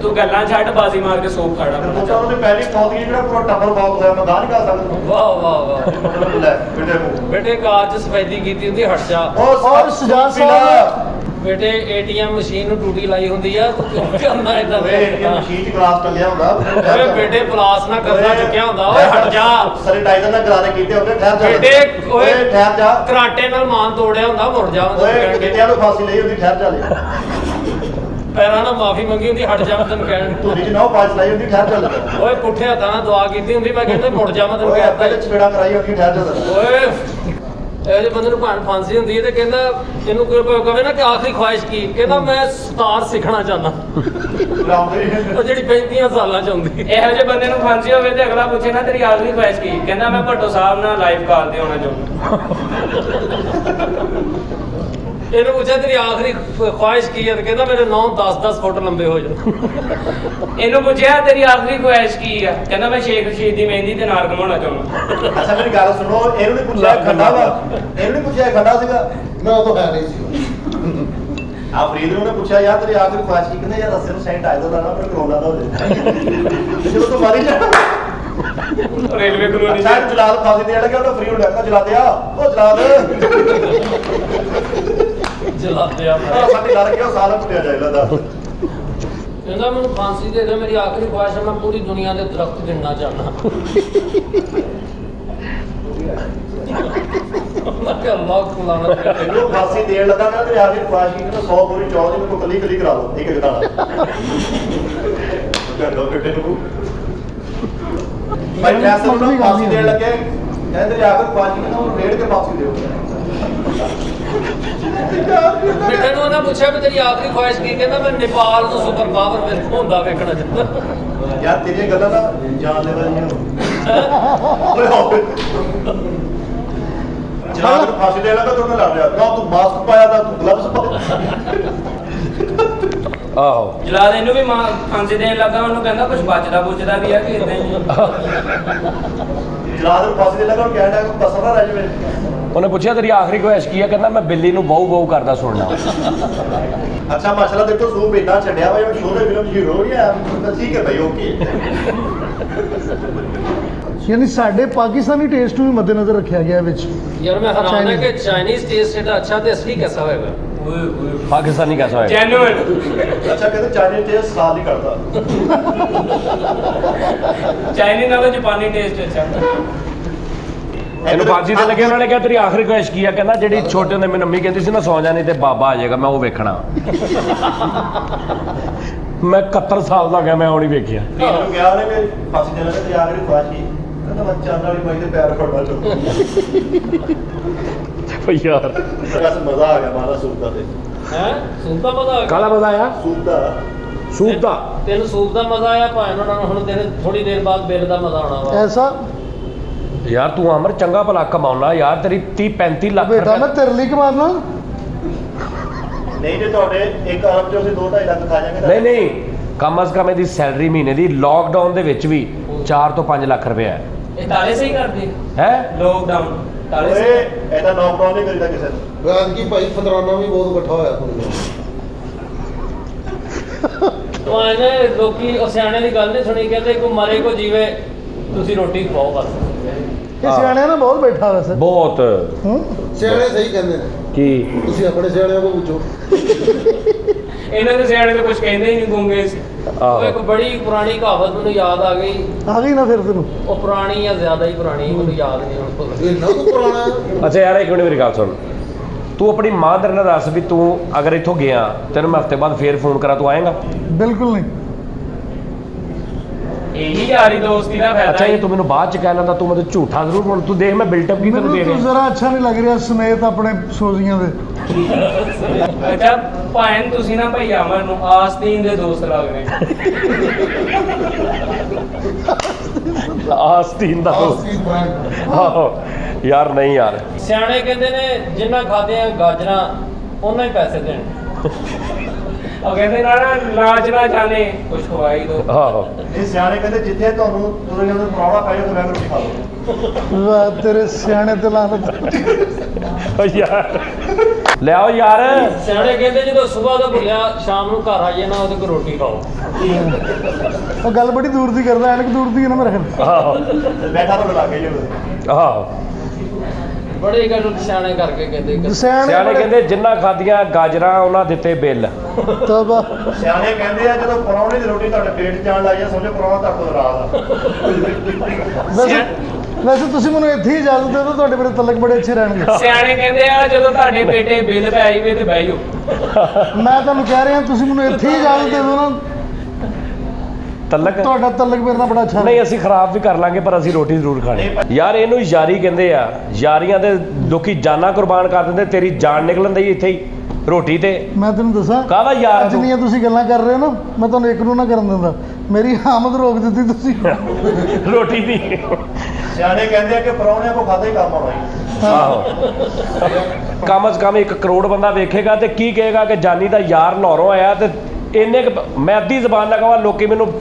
Speaker 8: ਤੂੰ ਗੱਲਾਂ ਛੱਡ, ਬਾਜ਼ੀ ਮਾਰ ਕੇ ਸੋਪ ਖਾੜਾ
Speaker 4: ਉਹ ਤਾਂ ਉਹਨੇ ਪਹਿਲੀ ਫੌਤਗੀ ਜਿਹੜਾ ਪੂਰਾ ਟੱਬਰ ਬਾਪ ਹੋਇਆ, ਮੈਂ ਗਾਹ ਨਹੀਂ ਕਰ ਸਕਦਾ।
Speaker 3: ਵਾਹ ਵਾਹ ਵਾਹ।
Speaker 4: ਲੈ ਬੇਟੇ ਨੂੰ
Speaker 3: ਬੇਟੇ ਕਾਰ 'ਚ ਸਫੈਦੀ ਕੀਤੀ ਹੁੰਦੀ, ਹਟ ਜਾ।
Speaker 2: ਔਰ ਸਜਾਦ ਸਾਹਿਬ,
Speaker 3: ਬੇਟੇ ATM ਮਸ਼ੀਨ ਨੂੰ ਟੂਟੀ ਲਾਈ ਹੁੰਦੀ ਆ, ਤੂੰ ਕਿਉਂ ਕਰਨਾ ਇਦਾਂ
Speaker 4: ਓਏ ਇਹ ਮਸ਼ੀਨ ਚ ਗਲਾਸ ਕੱਲਿਆ ਹੁੰਦਾ।
Speaker 3: ਓਏ ਬੇਟੇ ਪਲਾਸ ਨਾ ਕਰਨਾ ਚੁੱਕਿਆ ਹੁੰਦਾ, ਓਏ ਹਟ ਜਾ।
Speaker 4: ਸੈਨੀਟਾਈਜ਼ਰ ਨਾਲ ਗਰਾਰੇ ਕੀਤੇ ਹੁੰਦੇ, ਠਹਿਰ ਜਾ
Speaker 3: ਬੇਟੇ
Speaker 4: ਓਏ ਠਹਿਰ ਜਾ।
Speaker 3: ਕਰਾਟੇ ਨਾਲ ਮਾਨ ਤੋੜਿਆ ਹੁੰਦਾ, ਮੁੜ ਜਾ।
Speaker 4: ਓਏ ਕਿੱਤਿਆਂ ਨੂੰ ਫਾਂਸੀ ਲਈ ਹੁੰਦੀ, ਠਹਿਰ ਜਾ ਲੈ।
Speaker 3: ਪੈਰਾਂ ਨਾਲ ਮਾਫੀ ਮੰਗੀ ਹੁੰਦੀ, ਹਟ ਜਾ। ਮੈਂ ਤੈਨੂੰ ਕਹਿਣ
Speaker 4: ਧੂਰੀ ਚ ਨਹੁੰ ਪਾਸ ਲਾਈ ਹੁੰਦੀ, ਠਹਿਰ ਜਾ ਲੈ।
Speaker 3: ਓਏ ਪੁੱਠੇ ਹੱਥਾਂ ਨਾਲ ਦੁਆ ਕੀਤੀ ਹੁੰਦੀ, ਮੈਂ ਕਹਿੰਦਾ ਮੁੜ ਜਾ। ਮੈਂ ਤੈਨੂੰ
Speaker 4: ਓਏ
Speaker 3: ਕਹਿਤਾ
Speaker 4: ਪਹਿਲੇ ਚਪੇੜਾ ਕਰਾਈ ਹੁੰਦੀ, ਠਹਿਰ ਜਾ ਲੈ।
Speaker 3: ਓਏ ਇਹੋ ਜਿਹੇ ਬੰਦੇ ਨੂੰ ਭਾਣ ਫਾਂਸੀ ਹੁੰਦੀ ਹੈ, ਤੇ ਕਹਿੰਦਾ ਇਹਨੂੰ ਕੋਈ ਕਹੇ ਨਾ ਕਿ ਆਖਰੀ ਖੁਆਇਸ਼ ਕੀ, ਕਹਿੰਦਾ ਮੈਂ ਸਤਾਰ ਸਿੱਖਣਾ ਚਾਹੁੰਦਾ, ਉਹ ਜਿਹੜੀ 35 ਸਾਲਾਂ ਚ ਹੁੰਦੀ।
Speaker 8: ਇਹੋ ਜਿਹੇ ਬੰਦੇ ਨੂੰ ਫਾਂਸੀ ਹੋਵੇ ਤੇ ਅਗਲਾ ਪੁੱਛੇ ਨਾ ਤੇਰੀ ਆਖਰੀ ਖੁਆਇਸ਼ ਕੀ, ਕਹਿੰਦਾ ਮੈਂ ਭੱਟੋ ਸਾਹਿਬ ਨਾਲ ਲਾਈਵ ਕਾਲ ਤੇ ਹੋਣਾ ਚਾਹੁੰਦਾ।
Speaker 3: ਇਹਨੂੰ ਪੁੱਛਿਆ ਤੇਰੀ ਆਖਰੀ ਖੁਆਇਸ਼ ਕੀ ਹੈ, ਤੇ ਕਹਿੰਦਾ ਮੇਰੇ 9-10 ਫੁੱਟ ਲੰਬੇ ਹੋ ਜਾਣ।
Speaker 8: ਇਹਨੂੰ ਪੁੱਛਿਆ ਤੇਰੀ ਆਖਰੀ ਖੁਆਇਸ਼ ਕੀ ਆ, ਕਹਿੰਦਾ ਮੈਂ ਸ਼ੇਖ ਰਸ਼ੀਦ ਦੀ ਮਹਿੰਦੀ ਤੇ ਨਾਲ ਘਮਾਉਣਾ ਚਾਹੁੰਦਾ।
Speaker 4: ਅੱਛਾ ਮੇਰੀ ਗੱਲ ਸੁਣੋ, ਇਹਨੂੰ ਨਹੀਂ ਪੁੱਛਿਆ ਖੰਡਾ ਵਾ, ਇਹਨੂੰ ਨਹੀਂ ਪੁੱਛਿਆ ਖੰਡਾ ਸੀਗਾ।
Speaker 5: ਮੈਂ ਉਦੋਂ ਹੈ ਨਹੀਂ ਸੀ।
Speaker 4: ਆ ਫਰੀਦ ਨੂੰ ਨੇ ਪੁੱਛਿਆ ਯਾਰ ਤੇਰੀ ਆਖਰੀ ਖੁਆਇਸ਼ ਕੀ, ਕਹਿੰਦਾ ਯਾਰ ਰਸਤੇ ਨੂੰ ਸੈਨੀਟਾਈਜ਼ਰ ਲਾਣਾ, ਪਰ ਕਰੋਨਾ ਨਾ ਹੋ ਜਾਏ। ਜਦੋਂ ਤੂੰ ਮਾਰੀ ਜਾ
Speaker 8: ਰੇਲਵੇ ਕਲੋਨੀ
Speaker 4: ਅੱਛਾ ਇਹਨੂੰ ਜਲਾਦ ਫਾਂਸੀ ਦੇ ਜਿਹੜਾ ਕਿ ਉਹਦਾ ਫਰੀ ਹੁੰਦਾ, ਜਲਾ ਦਿਆ ਉਹ ਜਲਾਦ
Speaker 3: ਜਲਾਦੇ ਆ।
Speaker 4: ਸਾਡੇ ਲੜ ਕੇ ਉਹ ਸਾਰਾ ਕੁੱਟਿਆ ਜਾਏਗਾ ਦੱਸ।
Speaker 3: ਕਹਿੰਦਾ ਮੈਨੂੰ ਫਾਂਸੀ ਦੇ ਦੇ, ਮੇਰੀ ਆਖਰੀ ਖੁਆਇਸ਼ ਹੈ, ਮੈਂ ਪੂਰੀ ਦੁਨੀਆ ਦੇ ਦਰਖਤ ਗਿਣਨਾ ਚਾਹੁੰਦਾ। ਮੈਂ ਕਿਹਾ ਅੱਲਾਹ ਖੁਲਾਣਾ।
Speaker 4: ਇਹਨੂੰ ਫਾਂਸੀ ਦੇਣ ਲੱਗਾ, ਕਹਿੰਦਾ ਤੇਰੀ ਆਖਰੀ ਖੁਆਇਸ਼ ਕੀ, ਕਹਿੰਦਾ 100 ਪੂਰੀ 14 ਦੀ ਮੈਨੂੰ ਕੱਲੀ ਕੱਲੀ ਕਰਾ ਲਓ, ਇੱਕ ਇੱਕ ਦਾਣਾ। ਕਹਿੰਦਾ ਬੇਟੇ ਨੂੰ ਭਾਈ ਜੈਸੇ ਉਹਨੂੰ ਫਾਂਸੀ ਦੇਣ ਲੱਗੇ, ਕਹਿੰਦੇ ਤੇਰੀ ਆਖਰੀ ਖੁਆਇਸ਼ ਕੀ, ਕਹਿੰਦਾ ਉਹ ਰੇੜ ਕੇ ਫਾਂਸੀ ਦਿਓ।
Speaker 3: ਬੇਟੇ ਨੂੰ ਉਹਨਾਂ ਪੁੱਛਿਆ ਵੀ ਤੇਰੀ ਆਖਰੀ ਖੁਆਇਸ਼ ਕੀ, ਕਹਿੰਦਾ ਮੈਂ ਨੇਪਾਲ ਨੂੰ ਸੁਪਰ ਪਾਵਰ ਵਿੱਚ ਹੁੰਦਾ ਵੇਖਣਾ ਚਾਹੁੰਦਾ।
Speaker 4: ਯਾਰ ਤੇਰੀਆਂ ਗੱਲਾਂ ਦਾ ਜਾਨ ਲੈਵਾ ਨਹੀਂ ਓਏ ਹੋਏ ਜਨਾਬ ਨੂੰ ਫਾਂਸੀ ਦੇ ਲੱਗਾ ਤੂੰ ਲੜ ਰਿਹਾ ਨਾ, ਤੂੰ ਮਾਸਕ ਪਾਇਆ ਤਾਂ ਤੂੰ ਗਲਵਸ ਪਾਇਆ।
Speaker 1: ਆਹੋ
Speaker 8: ਜਲਾਦ ਇਹਨੂੰ ਵੀ ਫਾਂਸੀ ਦੇਣ ਲੱਗਾ, ਉਹਨੂੰ ਕਹਿੰਦਾ ਕੁਝ ਬਚਦਾ ਬੁੱਝਦਾ ਵੀ ਆ ਕਿ ਇਦਾਂ ਹੀ।
Speaker 4: ਜਨਾਬ ਨੂੰ ਫਾਂਸੀ ਦੇ ਲੱਗਾ, ਉਹ ਕਹਿਣ ਲੱਗਾ ਬਸ ਨਾ ਰਹਿ ਜਾਵੇ।
Speaker 1: ਉਹਨੇ ਪੁੱਛਿਆ ਤੇਰੀ ਆਖਰੀ ਖੁਆਇਸ਼ ਕੀ ਹੈ, ਕਹਿੰਦਾ ਮੈਂ ਬਿੱਲੀ ਨੂੰ ਬਹੁ ਬਹੁ ਕਰਦਾ ਸੁਣਨਾ।
Speaker 4: ਅੱਛਾ ਮਾਸ਼ਾਅੱਲਾ ਦੇਖੋ ਸੂਪ ਇੰਨਾ ਛੱਡਿਆ ਵਾ, ਸ਼ੋਅ ਦੇ ਫਿਲਮ ਹੀਰੋ ਨਹੀਂ ਆ, ਠੀਕ ਹੈ ਭਾਈ ਓਕੇ।
Speaker 2: ਯਾਨੀ ਸਾਡੇ ਪਾਕਿਸਤਾਨੀ ਟੇਸਟ ਨੂੰ ਵੀ ਮੱਦੇਨਜ਼ਰ ਰੱਖਿਆ ਗਿਆ ਵਿੱਚ।
Speaker 3: ਯਾਰ ਮੈਂ ਹੈਰਾਨ ਹੈ ਕਿ ਚਾਈਨੀਜ਼ ਟੇਸਟ ਇਹਦਾ ਅੱਛਾ ਤੇ ਅਸਲੀ कैसा ਹੋਏਗਾ।
Speaker 1: ਪਾਕਿਸਤਾਨੀ ਕੈਸਾ ਹੋਇਆ?
Speaker 8: ਜੈਨੂਇਨ।
Speaker 4: ਅੱਛਾ ਕਹਿੰਦੇ ਚਾਈਨੀਜ਼ ਟੇਸਟ ਸਾਲ ਨਹੀਂ ਕਰਦਾ।
Speaker 8: ਚਾਈਨੀਜ਼ ਨਾਲੋਂ ਜਾਪਾਨੀ ਟੇਸਟ ਅੱਛਾ।
Speaker 1: ਇਹਨੂੰ ਫਾਂਸੀ ਤੇ ਲੱਗੇ ਉਹਨਾਂ ਨੇ ਕਿਹਾ ਤੇਰੀ ਆਖਰੀ ਖੁਆਇਸ਼ ਕੀ ਆ? ਕਹਿੰਦਾ ਜਿਹੜੀ ਛੋਟੇ ਹੁੰਦੇ ਮੈਨੂੰ ਅੰਮੀ ਕਹਿੰਦੀ ਸੀ ਨਾ ਸੌ ਜਾਣੀ ਤੇ ਬਾਬਾ ਆ ਜਾਏਗਾ ਮੈਂ ਉਹ ਵੇਖਣਾ। ਮੈਂ 71 ਸਾਲ ਦਾ ਹੋ ਗਿਆ ਮੈਂ ਉਹ ਨਹੀਂ ਵੇਖਿਆ।
Speaker 4: ਇਹਨੂੰ ਕਿਹਾ ਉਹਨੇ ਕਿ ਫਸ ਜਾਣਾ ਤੇ ਯਾਰ ਇਹਦੀ ਖੁਆਇਸ਼ ਕੀ? ਕਹਿੰਦਾ ਬੱਚਾ ਵਾਲੀ ਮਾਈ ਦੇ ਪੈਰ ਫੜਨਾ ਚਾਹੁੰਦਾ।
Speaker 1: ਯਾਰ
Speaker 4: ਬਸ ਮਜ਼ਾ ਆ ਗਿਆ ਮਾਰਾ ਸੂਪ ਦਾ ਤੇ।
Speaker 3: ਹੈ ਸੂਪ ਦਾ ਮਜ਼ਾ ਆ ਗਿਆ।
Speaker 1: ਕਾਹਦਾ ਮਜ਼ਾ ਆਇਆ?
Speaker 4: ਸੂਪ ਦਾ
Speaker 1: ਸੂਪ ਦਾ।
Speaker 3: ਤੈਨੂੰ ਸੂਪ ਦਾ ਮਜ਼ਾ ਆਇਆ ਭਾਵੇਂ ਉਹਨਾਂ ਨੂੰ ਹੁਣ ਤੇਰੇ ਥੋੜੀ ਦੇਰ ਬਾਅਦ ਬਿੱਲ ਦਾ ਮਜ਼ਾ ਆਉਣਾ ਵਾ।
Speaker 2: ਐਸਾ
Speaker 1: ਯਾਰ ਤੂੰ ਅਮਰ ਚੰਗਾ ਭਲਾ ਕਮਾਉਣਾ ਯਾਰ, ਤੇਰੀ 30-35 ਲੱਖ
Speaker 2: ਬੇਟਾ ਮੈਂ ਤੇਰੇ ਲਈ ਕਮਾਉਣਾ।
Speaker 4: ਨਹੀਂ ਜੇ ਤੁਹਾਡੇ 1 ਅਰਬ ਚੋਂ ਅਸੀਂ 2-2.5 ਲੱਖ ਖਾ ਜਾਵਾਂਗੇ।
Speaker 1: ਨਹੀਂ ਨਹੀਂ, ਕਮ ਅਜ਼ ਕਮ ਇਹਦੀ ਸੈਲਰੀ ਮਹੀਨੇ ਦੀ ਲੋਕਡਾਊਨ ਦੇ ਵਿੱਚ ਵੀ 4 ਤੋਂ 5 ਲੱਖ ਰੁਪਏ ਹੈ।
Speaker 8: ਇਹ ਤਾਲੇ ਸਹੀ ਕਰਦੇ
Speaker 1: ਹੈ
Speaker 8: ਲੋਕਡਾਊਨ ਤਾਲੇ
Speaker 4: ਓਏ
Speaker 8: ਸਹੀ।
Speaker 4: ਇਹਦਾ ਨੌਕਰਾਨ ਨਹੀਂ ਕਰੀਦਾ ਕਿਸੇ ਨੂੰ।
Speaker 5: ਰਾਤ ਕੀ ਭਾਈ ਫਤਰਾਨਾ ਵੀ ਬਹੁਤ ਇਕੱਠਾ ਹੋਇਆ ਤੁਹਾਨੂੰ।
Speaker 3: ਉਹ ਇਹਨੇ ਲੋਕੀ ਉਹ ਸਿਆਣੇ ਦੀ ਗੱਲ ਨਹੀਂ ਸੁਣੀ, ਕਹਿੰਦੇ ਕੋ ਮਰੇ ਕੋ ਜੀਵੇ ਤੁਸੀਂ ਰੋਟੀ ਖਵਾਓ ਬਸ।
Speaker 2: ਇਹ ਸਿਆਣਿਆਂ ਨਾਲ ਬਹੁਤ ਬੈਠਾ ਵੈਸੇ।
Speaker 1: ਬਹੁਤ।
Speaker 2: ਹੂੰ
Speaker 5: ਸਿਆਣੇ ਸਹੀ ਕਹਿੰਦੇ ਨੇ,
Speaker 1: ਕੀ
Speaker 5: ਤੁਸੀਂ ਆਪਣੇ ਸਿਆਣਿਆਂ ਕੋਲ ਪੁੱਛੋ।
Speaker 8: ਇਹਨਾਂ ਦੇ ਸਿਆਣੇ ਤਾਂ ਕੁਝ ਕਹਿੰਦੇ ਹੀ ਨਹੀਂ, ਗੁੰਗੇ ਸੀ।
Speaker 3: ਉਹ ਇੱਕ ਬੜੀ ਪੁਰਾਣੀ ਕਹਾਵਤ ਮੈਨੂੰ ਯਾਦ ਆ ਗਈ।
Speaker 2: ਆ ਗਈ ਨਾ ਫਿਰ ਤੈਨੂੰ।
Speaker 3: ਉਹ ਪੁਰਾਣੀ ਆ, ਜ਼ਿਆਦਾ ਹੀ ਪੁਰਾਣੀ, ਮੈਨੂੰ ਯਾਦ ਨਹੀਂ ਹੁਣ ਭੁੱਲ ਗਈ।
Speaker 5: ਇੰਨਾ ਕੁ ਪੁਰਾਣਾ ਹੈ।
Speaker 1: ਅੱਛਾ ਯਾਰ ਇੱਕ ਮਿੰਟ ਮੇਰੀ ਗੱਲ ਸੁਣ, ਤੂੰ ਆਪਣੀ ਮਾਂ ਦੇ ਨਾਲ ਦੱਸ ਵੀ ਤੂੰ ਅਗਰ ਇੱਥੋਂ ਗਿਆ ਤੈਨੂੰ ਮੈਂ ਹਫ਼ਤੇ ਬਾਅਦ ਫੇਰ ਫੋਨ ਕਰਾਂ, ਤੂੰ ਆਏਗਾ?
Speaker 2: ਬਿਲਕੁਲ ਨਹੀਂ।
Speaker 8: ਇਹੀ ਯਾਰੀ ਦੋਸਤੀ ਦਾ ਫਾਇਦਾ।
Speaker 1: ਅੱਛਾ ਇਹ ਤੂੰ ਮੈਨੂੰ ਬਾਅਦ ਚ ਕਹਿ ਲੈਂਦਾ, ਤੂੰ ਮੈਨੂੰ ਝੂਠਾ ਜ਼ਰੂਰ ਬੋਲ। ਤੂੰ ਦੇਖ ਮੈਂ ਬਿਲਟਅਪ ਕੀ ਤੈਨੂੰ ਦੇ
Speaker 2: ਮੈਨੂੰ ਤੂੰ
Speaker 1: ਰਿਹਾ।
Speaker 2: ਜ਼ਰਾ ਅੱਛਾ ਨਹੀਂ ਲੱਗ ਰਿਹਾ ਸਮੇਤ ਆਪਣੇ ਸੋਜ਼ੀਆਂ ਦੇ।
Speaker 8: ਅੱਛਾ ਭਾਵੇਂ ਤੁਸੀਂ ਨਾ ਭਈਆ ਅਮਰ ਨੂੰ ਆਸਤੀਨ ਦੇ ਦੋਸਤ ਲੱਗ ਰਹੇ।
Speaker 1: ਆਸਤੀਨ ਦਾ
Speaker 5: ਆਸਤੀ ਬ੍ਰਾਂਡ।
Speaker 1: ਆਹੋ ਯਾਰ ਨਹੀਂ ਯਾਰ।
Speaker 3: ਸਿਆਣੇ ਕਹਿੰਦੇ ਨੇ ਜਿੰਨਾ ਖਾਦੇ ਆ ਗਾਜਰਾਂ ਉਹਨਾਂ ਹੀ ਪੈਸੇ ਦੇਣ।
Speaker 8: ਉਹ ਕਹਿੰਦੇ ਨਾ ਲਾਜ ਨਾ ਜਾਣੇ ਕੁਝ ਖਵਾਈ ਦੋ।
Speaker 1: ਆਹੋ
Speaker 4: ਇਹ ਸਿਆਣੇ ਕਹਿੰਦੇ ਜਿੱਥੇ ਤੁਹਾਨੂੰ ਤੁਰੇ ਜਾਂਦੇ ਪਰੌਣਾ ਪੈ ਜਾਓ ਤੇ ਮੈਂ ਰੋਟੀ ਖਾ ਲਓ।
Speaker 2: ਵਾਹ ਤੇਰੇ ਸਿਆਣੇ ਤੇ ਲਾਨਤ।
Speaker 1: ਓ ਯਾਰ ਲਿਆਓ ਯਾਰ।
Speaker 3: ਸਿਆਣੇ ਕਹਿੰਦੇ ਜਦੋਂ ਸਵੇਰ ਦਾ ਭੁੱਲਿਆ ਸ਼ਾਮ ਨੂੰ ਘਰ ਆ ਜਾਏ ਨਾ ਉਹਦੇ ਕੋਲ ਰੋਟੀ ਖਾਓ।
Speaker 2: ਉਹ ਗੱਲ ਬੜੀ ਦੂਰ ਦੀ ਕਰਦਾ, ਐਨਕ ਦੂਰ ਦੀ ਹੈ ਨਾ ਮੇਰੇ ਖਿਆਲ।
Speaker 1: ਆਹੋ
Speaker 4: ਬੈਠਾ ਤਾਂ ਲਾ ਕੇ ਜੋ
Speaker 1: ਆਹੋ
Speaker 3: ਬੜੇ ਗੱਲ ਸਿਆਣੇ ਕਰਕੇ ਕਹਿੰਦੇ।
Speaker 1: ਸਿਆਣੇ ਕਹਿੰਦੇ ਜਿੰਨਾ ਖਾਦੀਆਂ ਗਾਜਰਾਂ ਉਹਨਾਂ ਦਿੱਤੇ ਬਿੱਲ।
Speaker 2: ਤੌਬਾ।
Speaker 4: ਸਿਆਣੇ ਕਹਿੰਦੇ ਆ ਜਦੋਂ ਪਰੌਣੇ ਦੀ ਰੋਟੀ ਤੁਹਾਡੇ ਪੇਟ 'ਚ ਜਾਣ ਲੱਗ ਜਾ ਸਮਝੋ ਪਰੌਣਾ ਤੁਹਾਡੇ ਤੋਂ ਨਾਰਾਜ਼ ਆ।
Speaker 2: ਵੈਸੇ ਤੁਸੀਂ ਮੈਨੂੰ ਇੱਥੇ ਹੀ ਇਜਾਜ਼ਤ ਦੇ ਦਿਓ, ਤੁਹਾਡੇ ਮੇਰੇ ਤਲਕ ਬੜੇ ਅੱਛੇ ਰਹਿਣਗੇ।
Speaker 8: ਸਿਆਣੇ ਕਹਿੰਦੇ ਆ ਜਦੋਂ ਤੁਹਾਡੇ ਬੇਟੇ ਬਿੱਲ ਪੈ ਜਾਵੇ ਤੇ ਬਹਿ ਜਾਓ।
Speaker 2: ਮੈਂ ਤੁਹਾਨੂੰ ਕਹਿ ਰਿਹਾ ਤੁਸੀਂ ਮੈਨੂੰ ਇੱਥੇ ਹੀ ਇਜਾਜ਼ਤ ਦੇ ਦਿਓ ਨਾ,
Speaker 1: ਤਲਕ
Speaker 2: ਤੁਹਾਡਾ ਤਲਕ ਮੇਰੇ ਨਾਲ ਬੜਾ ਅੱਛਾ
Speaker 1: ਨਹੀਂ ਅਸੀਂ ਖਰਾਬ ਵੀ ਕਰ ਲਾਂਗੇ ਪਰ ਅਸੀਂ ਰੋਟੀ ਜ਼ਰੂਰ ਖਾਣੀ। ਯਾਰ ਇਹਨੂੰ ਯਾਰੀ ਕਹਿੰਦੇ ਆ। ਯਾਰੀਆਂ ਦੇ ਲੋਕੀ ਜਾਨਾਂ ਕੁਰਬਾਨ ਕਰ ਦਿੰਦੇ, ਤੇਰੀ ਜਾਨ ਨਿਕਲਣ ਦਈ ਇੱਥੇ ਹੀ ਰੋਟੀ ਤੇ।
Speaker 2: ਮੈਂ ਤੈਨੂੰ ਦੱਸਾਂ
Speaker 1: ਕਾਹਦਾ ਯਾਰ ਤੂੰ?
Speaker 2: ਜਿੰਨੀਆਂ ਤੁਸੀਂ ਗੱਲਾਂ ਕਰ ਰਹੇ ਹੋ ਨਾ, ਮੈਂ ਤੁਹਾਨੂੰ ਇੱਕ ਨੂੰ ਨਾ ਕਰਨ ਦਿੰਦਾ। ਮੇਰੀ ਆਮਦ ਰੋਕ ਦਿੱਤੀ ਤੁਸੀਂ।
Speaker 1: ਰੋਟੀ ਦੀ।
Speaker 4: ਸਿਆਣੇ ਕਹਿੰਦੇ ਆ ਕਿ ਪਰੌਣਿਆਂ ਕੋ ਖਾਦਾ ਹੀ ਕੰਮ ਆਉਣਾ ਹੀ।
Speaker 1: ਆਹੋ ਕਮ ਅਜ਼ ਕਮ 1 ਕਰੋੜ ਬੰਦਾ ਵੇਖੇਗਾ ਤੇ ਕੀ ਕਹੇਗਾ ਕਿ ਜਾਨੀ ਦਾ ਯਾਰ ਲਾਹੌਰੋਂ ਆਇਆ ਤੇ ਇੰਨੇ ਮੈਂ ਅੱਧੀ ਜ਼ਬਾਨ ਨਾਲ ਕਹਾਂ ਲੋਕੀ ਮੈਨੂੰ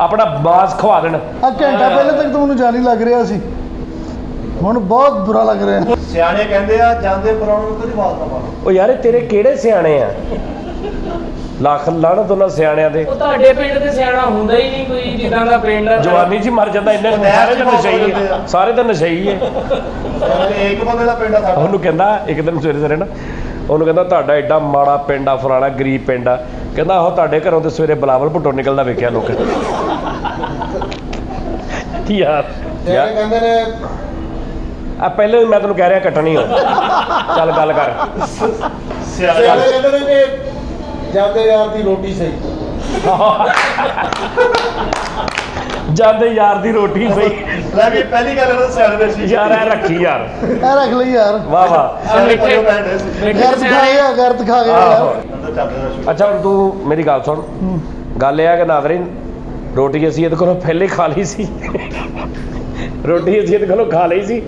Speaker 1: ਆਪਣਾ ਬਾਸ ਖਵਾ ਦੇਣ।
Speaker 2: ਆ ਘੰਟਾ ਪਹਿਲੇ ਤੱਕ ਤਾਂ ਮੈਨੂੰ ਜਾਨੀ ਲੱਗ ਰਿਹਾ ਸੀ, ਹੁਣ ਬਹੁਤ ਬੁਰਾ ਲੱਗ ਰਿਹਾ।
Speaker 4: ਸਿਆਣੇ ਕਹਿੰਦੇ ਆ ਜਾਂਦੇ ਪਰੌਣੇ ਨੂੰ ਕਦੀ ਆਵਾਜ਼ ਨਾ ਮਾਰੋ।
Speaker 1: ਉਹ ਯਾਰ ਇਹ ਤੇਰੇ ਕਿਹੜੇ ਸਿਆਣੇ ਆ? ਲੱਖ ਲਾਹਨਤ ਉਹਨਾਂ ਸਿਆਣਿਆਂ ਦੇ।
Speaker 8: ਉਹ ਤੁਹਾਡੇ ਪਿੰਡ ਤੇ ਸਿਆਣਾ ਹੁੰਦਾ ਹੀ ਨਹੀਂ ਕੋਈ ਜਿੱਦਾਂ ਦਾ ਪਿੰਡ ਆ।
Speaker 1: ਜਵਾਨੀ 'ਚ ਹੀ ਮਰ ਜਾਂਦਾ ਇੰਨੇ ਨੂੰ। ਸਾਰੇ ਤਾਂ ਨਸ਼ਈ ਹੈ, ਸਾਰੇ ਤਾਂ ਨਸ਼ਈ ਹੈ।
Speaker 4: ਤੇ ਇੱਕ ਬੰਦੇ ਦਾ ਪਿੰਡ ਆ ਸਾਡਾ।
Speaker 1: ਉਹਨੂੰ ਕਹਿੰਦਾ ਇੱਕ ਦਿਨ ਸਵੇਰੇ ਸਵੇਰੇ ਨਾ ਉਹਨੂੰ ਕਹਿੰਦਾ ਤੁਹਾਡਾ ਐਡਾ ਮਾੜਾ ਪਿੰਡ ਆ, ਫਲਾਣਾ ਗਰੀਬ ਪਿੰਡ ਆ। ਕਹਿੰਦਾ ਆਹੋ ਤੁਹਾਡੇ ਘਰੋਂ ਤੇ ਸਵੇਰੇ ਬਲਾਵਲ ਭੁੱਟੋ ਨਿਕਲਦਾ ਵੇਖਿਆ ਲੋਕ। ਯਾਰ
Speaker 5: ਸਿਆਣੇ ਕਹਿੰਦੇ ਨੇ
Speaker 1: ਆ ਪਹਿਲੇ ਵੀ ਮੈਂ ਤੈਨੂੰ ਕਹਿ ਰਿਹਾ ਕੱਟਣੀ ਹੋ। ਚੱਲ ਗੱਲ ਕਰ।
Speaker 4: ਸਿਆਣੇ
Speaker 5: ਸਿਆਣੇ ਕਹਿੰਦੇ ਨੇ ਕਿ ਜਾਂਦੇ ਯਾਰ ਦੀ ਰੋਟੀ ਸਹੀ।
Speaker 1: ਜਾਂਦੇ ਯਾਰ ਦੀ ਰੋਟੀ ਸਹੀ।
Speaker 4: ਲੈ ਵੀ ਪਹਿਲੀ ਗੱਲ ਇਹਦਾ ਸਿਆਣੇ ਦੇ ਸੀ।
Speaker 1: ਯਾਰ ਇਹ ਰੱਖੀ ਯਾਰ।
Speaker 2: ਇਹ ਰੱਖ ਲਈ ਯਾਰ।
Speaker 1: ਵਾਹ ਵਾਹ।
Speaker 4: ਸਿਆਣੇ ਪਰਿਓ ਪੈਂਦੇ ਸੀ।
Speaker 2: ਗਰਦ ਖਾ ਗਿਆ, ਗਰਦ ਖਾ ਗਿਆ
Speaker 1: ਆਹੋ।
Speaker 2: ਯਾਰ।
Speaker 4: ਅੰਦਰ ਚੱਲਦੇ ਦਾ ਸ਼ੁਰੂ।
Speaker 1: ਅੱਛਾ ਹੁਣ ਤੂੰ ਮੇਰੀ ਗੱਲ ਸੁਣ। ਗੱਲ ਇਹ ਆ ਕਿ ਨਾਜ਼ਰੀਨ ਰੋਟੀ ਅਸੀਂ ਇਹਦੇ ਕੋਲੋਂ ਪਹਿਲੇ ਖਾ ਲਈ ਸੀ। ਰੋਟੀ ਅਸੀਂ ਇਹਦੇ ਕੋਲੋਂ ਖਾ ਲਈ ਸੀ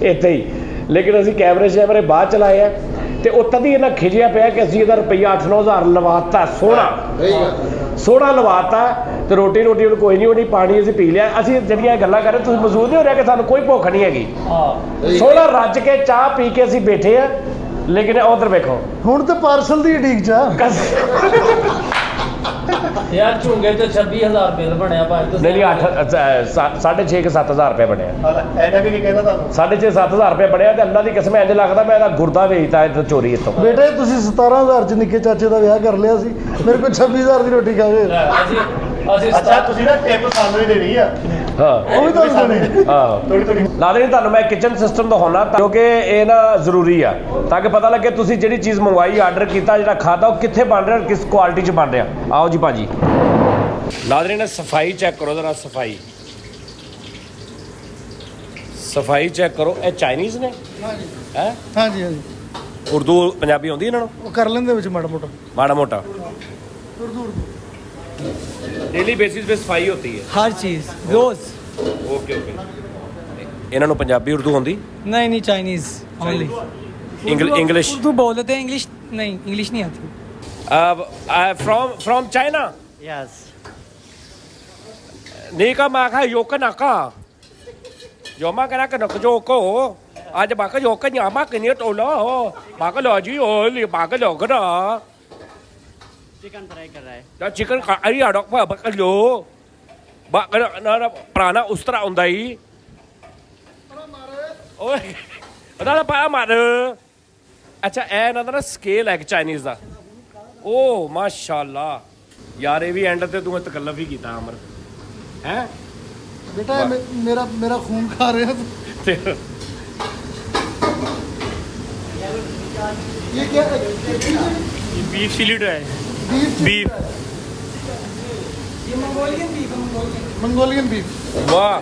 Speaker 1: ਇੱਥੇ ਹੀ, ਲੇਕਿਨ ਅਸੀਂ ਕੈਮਰੇ ਸ਼ੈਮਰੇ ਬਾਅਦ ਚਲਾਏ ਆ ਤੇ ਉਹ ਤਦ ਹੀ ਇਹਨਾਂ ਖਿਜਿਆ ਪਿਆ ਕਿ ਅਸੀਂ ਇਹਦਾ ਰੁਪਈਆ 8-9 ਹਜ਼ਾਰ ਲਵਾਤਾ। ਸੋਹਣਾ ਲਵਾਤਾ ਤੇ ਰੋਟੀ ਹੁਣ ਕੋਈ ਨਹੀਂ ਹੋਣੀ, ਪਾਣੀ ਅਸੀਂ ਪੀ ਲਿਆ। ਅਸੀਂ ਜਿਹੜੀਆਂ ਗੱਲਾਂ ਕਰ ਰਹੇ ਤੁਸੀਂ ਮਹਿਸੂਸ ਨਹੀਂ ਹੋ ਰਿਹਾ ਕਿ ਸਾਨੂੰ ਕੋਈ ਭੁੱਖ ਨਹੀਂ ਹੈਗੀ। ਸੋਹਣਾ ਰੱਜ ਕੇ ਚਾਹ ਪੀ ਕੇ ਅਸੀਂ ਬੈਠੇ ਆ, ਲੇਕਿਨ ਉਧਰ ਵੇਖੋ
Speaker 2: ਹੁਣ ਤੇ ਪਾਰਸਲ ਦੀ ਉਡੀਕ ਚ ਆ।
Speaker 3: ਯਾਰ ਝੁੰਗੇ ਤੇ 26000 ਬਿੱਲ ਬਣਿਆ ਭਾਈ ਤੁਸੀਂ।
Speaker 1: ਨਹੀਂ 6.5-7 ਹਜ਼ਾਰ ਰੁਪਏ ਬਣਿਆ।
Speaker 4: ਐਡਾ ਵੀ ਕੀ ਕਹਿੰਦਾ ਤੁਹਾਨੂੰ?
Speaker 1: 6.5-7 ਹਜ਼ਾਰ ਰੁਪਏ ਬਣਿਆ ਤੇ ਅੱਲਾ ਦੀ ਕਸਮ ਇੰਜ ਲੱਗਦਾ ਮੈਂ ਇਹਦਾ ਗੁਰਦਾ ਵੇਚਤਾ ਇੱਥੇ ਚੋਰੀ ਇੱਥੋਂ।
Speaker 2: ਬੇਟੇ ਤੁਸੀਂ 17000 ਚ ਨਿੱਕੇ ਚਾਚੇ ਦਾ ਵਿਆਹ ਕਰ ਲਿਆ ਸੀ, ਮੇਰੇ ਕੋਲ 26000 ਦੀ ਰੋਟੀ ਖਾ ਗਏ।
Speaker 3: ਅਸੀਂ
Speaker 4: ਅੱਛਾ ਤੁਸੀਂ ਨਾ ਟਿਪ ਸਾਨੂੰ ਹੀ ਦੇਣੀ ਆ
Speaker 1: ਹਾਂ
Speaker 2: ਉਹ ਵੀ ਤੁਹਾਨੂੰ ਦੇਣੇ
Speaker 1: ਹਾਂ
Speaker 4: ਥੋੜੀ
Speaker 1: ਨਾਜ਼ਰੀਨ ਤੁਹਾਨੂੰ ਮੈਂ ਕਿਚਨ ਸਿਸਟਮ ਦਿਖਾਉਣਾ ਕਿਉਂਕਿ ਇਹ ਨਾ ਜ਼ਰੂਰੀ ਆ ਤਾਂ ਕਿ ਪਤਾ ਲੱਗੇ ਤੁਸੀਂ ਜਿਹੜੀ ਚੀਜ਼ ਮੰਗਵਾਈ ਆਰਡਰ ਕੀਤਾ ਜਿਹੜਾ ਖਾਦਾ ਉਹ ਕਿੱਥੇ ਬਣ ਰਿਹਾ ਕਿਸ ਕੁਆਲਿਟੀ 'ਚ ਬਣ ਰਿਹਾ। ਆਓ ਜੀ ਭਾਜੀ। ਨਾਜ਼ਰੀਨ ਸਫਾਈ ਚੈੱਕ ਕਰੋ ਜ਼ਰਾ ਸਫਾਈ ਚੈੱਕ ਕਰੋ। ਇਹ ਚਾਈਨੀਜ਼ ਨੇ
Speaker 2: ਹਾਂਜੀ
Speaker 1: ਹੈ
Speaker 2: ਹਾਂਜੀ ਹਾਂਜੀ
Speaker 1: ਉਰਦੂ ਪੰਜਾਬੀ ਆਉਂਦੀ ਇਹਨਾਂ ਨੂੰ
Speaker 2: ਉਹ ਕਰ ਲੈਂਦੇ ਵਿੱਚ ਮਾੜਾ ਮੋਟਾ
Speaker 1: ਮਾੜਾ ਮੋਟਾ
Speaker 2: ਉਰਦੂ
Speaker 1: डेली बेसिस पे सफाई होती है
Speaker 6: हर चीज़ रोज़।
Speaker 1: ओके ओके ਇਹਨਾਂ ਨੂੰ ਪੰਜਾਬੀ ਉਰਦੂ ਆਉਂਦੀ
Speaker 6: नहीं नहीं चाइनीज़ ओनली।
Speaker 1: इंग्लिश
Speaker 6: उर्दू बोल लेते हैं, इंग्लिश नहीं, इंग्लिश नहीं आती।
Speaker 1: from China
Speaker 9: Yes.
Speaker 1: นี่ก็มาค่ะโยกกันนะคะโยมากันนะกันก็โยก็อาจจะบากก็โยกันอย่ามากกันนี้โตแล้วบากก็หล่อจีโอ้ยบากก็หล่อก็ได้
Speaker 9: chicken fry कर रहा है।
Speaker 1: แล้วชิคกันไอ้ยาดอกว่าบากก็โยบากก็นะปราณอุสตราอุนไดโอ้ยนั่นละปามาเด้อअच्छा ए ना ना स्केल है चाइनीज ਦਾ ओ माशाल्लाह यार ਇਹ ਵੀ ਐਂਡ ਤੇ ਤੂੰ ਤਕੱਲਫ ਹੀ ਕੀਤਾ ਅਮਰ ਹੈ
Speaker 2: बेटा मेरा खून खा रहे हैं ये क्या है?
Speaker 8: Beef chilli dry.
Speaker 2: बीफ
Speaker 6: ये मंगोलियन बीफ है, मंगोलियन।
Speaker 2: Mongolian beef.
Speaker 1: वाह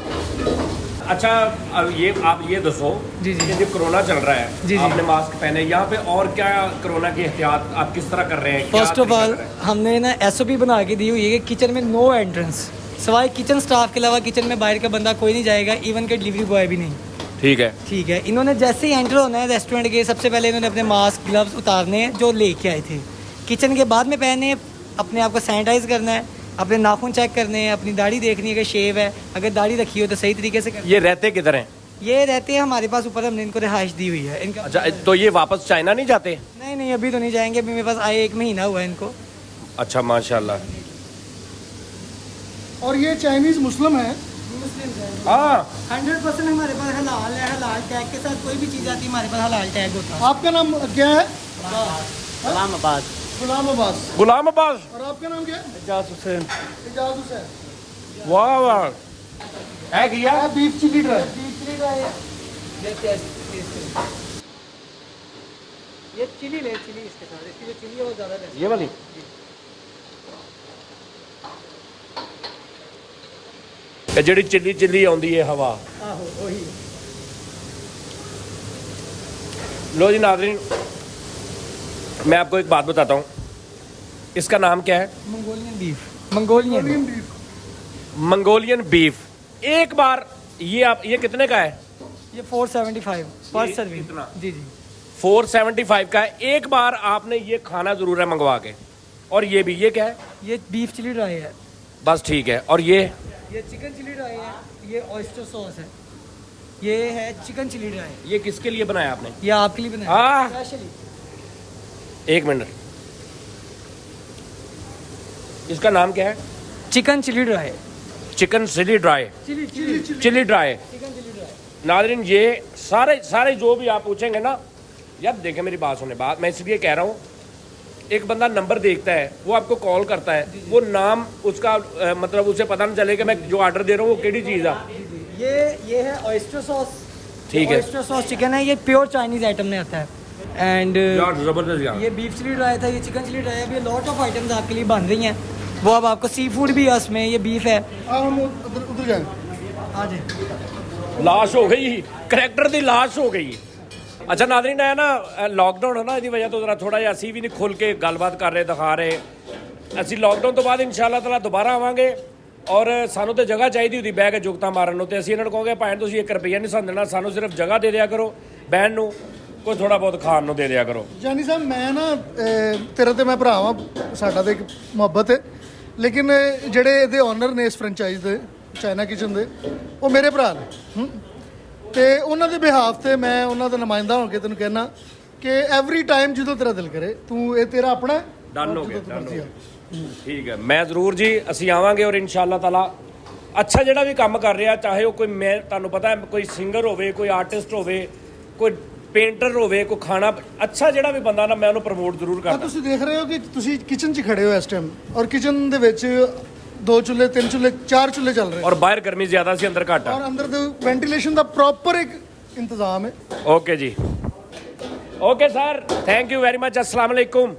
Speaker 1: अच्छा अब ये आप ये दसो
Speaker 6: जी, जी।
Speaker 1: कि जो कोरोना चल रहा है
Speaker 6: जी, जी।
Speaker 1: आपने मास्क पहने यहाँ पे और क्या कोरोना की एहतियात आप किस तरह कर रहे हैं क्या
Speaker 6: फर्स्ट ऑफ
Speaker 1: तरीका
Speaker 6: ऑल
Speaker 1: कर रहे हैं?
Speaker 6: हमने ना SOP बना के दी हुई है कि किचन में नो एंट्रेंस, सिवाय किचन स्टाफ के अलावा किचन में बाहर का बंदा कोई नहीं जाएगा, इवन के डिलीवरी बॉय भी नहीं।
Speaker 1: ठीक है
Speaker 6: ठीक है। इन्होंने जैसे ही एंटर होना है रेस्टोरेंट के, सबसे पहले इन्होंने अपने मास्क ग्लव्स उतारने हैं जो लेके आए थे, किचन के बाद में पहने हैं, अपने आप को सैनिटाइज करना है, अपने नाखून चेक करने हैं, अपनी दाढ़ी देखनी है कि शेव है, अगर दाढ़ी रखी हो तो सही तरीके से करनी
Speaker 1: ये रहते किधर हैं
Speaker 6: है। ये रहते हैं हमारे पास ऊपर, हमने इनको रिहाइश दी हुई है इनका।
Speaker 1: अच्छा तो ये वापस चाइना नहीं जाते
Speaker 6: नहीं नहीं अभी तो नहीं जाएंगे, अभी मेरे पास आए 1 महीना हुआ है इनको।
Speaker 1: अच्छा माशाल्लाह
Speaker 2: और ये चाइनीज मुस्लिम है।
Speaker 1: हाँ
Speaker 6: 100% हमारे पास हलाल है, हलाल टैग के साथ कोई भी चीज़ आती है हमारे पास हलाल टैग होता है।
Speaker 2: आपका नाम क्या है?
Speaker 9: इस्लामाबाद।
Speaker 2: गुलाम अब्बास।
Speaker 1: गुलाम अब्बास
Speaker 2: और आपका नाम क्या है?
Speaker 9: एजाज हुसैन।
Speaker 2: इजाज हुसैन।
Speaker 1: वाह वाह है किया
Speaker 2: बीफ चिली ड्राई।
Speaker 6: ये चिली ले, चिली इसके साथ, इसकी जो चिली है वो ज़्यादा रहती
Speaker 1: ये वाली ਇਹ ਜਿਹੜੀ चिल्ली चिल्ली आਉਂਦੀ है हवा
Speaker 6: है। आहो वही।
Speaker 1: लो जी नाज़रीन मैं आपको एक बात बताता हूँ इसका नाम क्या है
Speaker 6: Mongolian beef. Mongolian
Speaker 1: Mongolian beef. एक बार ये आप ये कितने का है
Speaker 6: ये 475 पर सर्विंग।
Speaker 1: कितना?
Speaker 6: जी जी।
Speaker 1: 475 का है। एक बार आपने ये खाना ज़रूर है मंगवा के। और ये भी ये क्या है
Speaker 6: ये बीफ चिली ड्राई है।
Speaker 1: बस ठीक है। और ये
Speaker 6: चिकन चिली ड्राई है, ये ऑयस्टर सॉस है, ये है चिकन चिली ड्राई।
Speaker 1: ये किसके लिए बनाया आपने
Speaker 6: ये आपके लिए बनाया
Speaker 1: हाँ।
Speaker 6: स्पेशली।
Speaker 1: एक मिनट इसका नाम क्या है
Speaker 6: chicken chilli dry.
Speaker 1: Chicken chilli dry
Speaker 6: chilli chilli
Speaker 1: chilli dry.
Speaker 6: Chicken chilli dry.
Speaker 1: नाज़रीन ये सारे जो भी आप पूछेंगे ना यार देखें मेरी बात सुने बात मैं इसलिए कह रहा हूँ एक बंदा नंबर देखता है वो आपको कॉल करता है वो नाम उसका मतलब उसे पता नहीं चले कि मैं जो ऑर्डर दे रहा हूँ वो केड़ी चीज़ है
Speaker 6: ये है ऑयस्टर सॉस।
Speaker 1: ठीक है।
Speaker 6: ऑयस्टर सॉस चिकन है, ये प्योर चाइनीज आइटम में आता है। एंड
Speaker 1: यार ज़बरदस्त यार
Speaker 6: ये बीफ चिली ड्राई था, ये चिकन चिली ड्राई है। अभी लॉट ऑफ आइटम्स आपके लिए बन रही हैं, वो अब आपको सी फूड भी है उसमें, ये बीफ है।
Speaker 2: हम उधर जाए।
Speaker 6: आ जाए।
Speaker 1: लाश हो गई करैक्टर की लाश हो गई। अच्छा नाज़रीन है ना लॉकडाउन है ना इसकी वजह तो जरा थोड़ा जिहा ਅਸੀਂ ਵੀ नहीं खुल के गलबात कर रहे दिखा रहे ਅਸੀਂ लॉकडाउन तो बाद इंशाअल्लाह ताला दोबारा आवांगे और ਸਾਨੂੰ ਤੇ ਜਗ੍ਹਾ ਚਾਹੀਦੀ ਹੁੰਦੀ ਬਹਿ ਕੇ ਜੁਗਤਾਂ ਮਾਰਨ ਨੂੰ ਤੇ ਅਸੀਂ ਇਹਨਾਂ ਨੂੰ ਕਹਾਂਗੇ ਭਾਵੇਂ ਤੁਸੀਂ 1 ਰੁਪਈਆ ਨਹੀਂ ਸਾਨੂੰ ਦੇਣਾ ਸਾਨੂੰ ਸਿਰਫ ਜਗ੍ਹਾ ਦੇ ਦਿਆ ਕਰੋ ਬਹਿਣ ਨੂੰ ਕੋਈ ਥੋੜਾ ਬਹੁਤ ਖਾਣ ਨੂੰ ਦੇ ਦਿਆ ਕਰੋ।
Speaker 2: ਜਾਨੀ ਸਾਹਿਬ ਮੈਂ ਨਾ ਤੇਰਾ ਤੇ ਮੈਂ ਭਰਾ ਵਾਂ ਸਾਡਾ ਤੇ ਇੱਕ ਮੁਹੱਬਤ ਹੈ ਲੇਕਿਨ ਜਿਹੜੇ ਇਹਦੇ ਓਨਰ ਨੇ ਇਸ ਫਰੈਂਚਾਈਜ਼ ਦੇ ਚਾਈਨਾ ਕਿਚਨ ਦੇ ਉਹ ਮੇਰੇ ਭਰਾ ਨੇ ਤੇ ਉਹਨਾਂ ਦੇ ਬਿਹਾਫ ਤੇ ਮੈਂ ਉਹਨਾਂ ਦਾ ਨੁਮਾਇੰਦਾ ਹੋ ਕੇ ਤੈਨੂੰ ਕਹਿਣਾ ਕਿ ਐਵਰੀ ਟਾਈਮ ਜਦੋਂ ਤੇਰਾ ਦਿਲ ਕਰੇ ਤੂੰ ਇਹ ਤੇਰਾ ਆਪਣਾ
Speaker 1: ਡਨ ਹੋ ਗਿਆ ਡਨ ਹੋ ਗਿਆ ਠੀਕ ਹੈ ਮੈਂ ਜ਼ਰੂਰ ਜੀ ਅਸੀਂ ਆਵਾਂਗੇ ਔਰ ਇਨਸ਼ਾਅੱਲਾ ਤਾਲਾ ਅੱਛਾ ਜਿਹੜਾ ਵੀ ਕੰਮ ਕਰ ਰਿਹਾ ਚਾਹੇ ਉਹ ਕੋਈ ਮੈਂ ਤੁਹਾਨੂੰ ਪਤਾ ਹੈ ਕੋਈ ਸਿੰਗਰ ਹੋਵੇ ਕੋਈ ਆਰਟਿਸਟ ਹੋਵੇ ਕੋਈ ਪੇਂਟਰ ਹੋਵੇ ਕੋਈ ਖਾਣਾ ਅੱਛਾ ਜਿਹੜਾ ਵੀ ਬੰਦਾ ਨਾ ਮੈਂ ਉਹਨੂੰ ਪ੍ਰਮੋਟ ਜ਼ਰੂਰ ਕਰਦਾ।
Speaker 2: ਤੁਸੀਂ ਦੇਖ ਰਹੇ ਹੋ ਕਿ ਤੁਸੀਂ ਕਿਚਨ 'ਚ ਖੜੇ ਹੋ ਇਸ ਟਾਈਮ ਔਰ ਕਿਚਨ ਦੇ ਵਿੱਚ 2 चूल्हे 3 चूल्हे 4 चूल्हे चल रहे हैं
Speaker 1: और बाहर गर्मी ज़्यादा सी अंदर घट
Speaker 2: और अंदर तो वेंटिलेशन का प्रॉपर एक इंतजाम है।
Speaker 1: ओके जी, okay sir, thank you very much, अस्सलाम वालेकुम।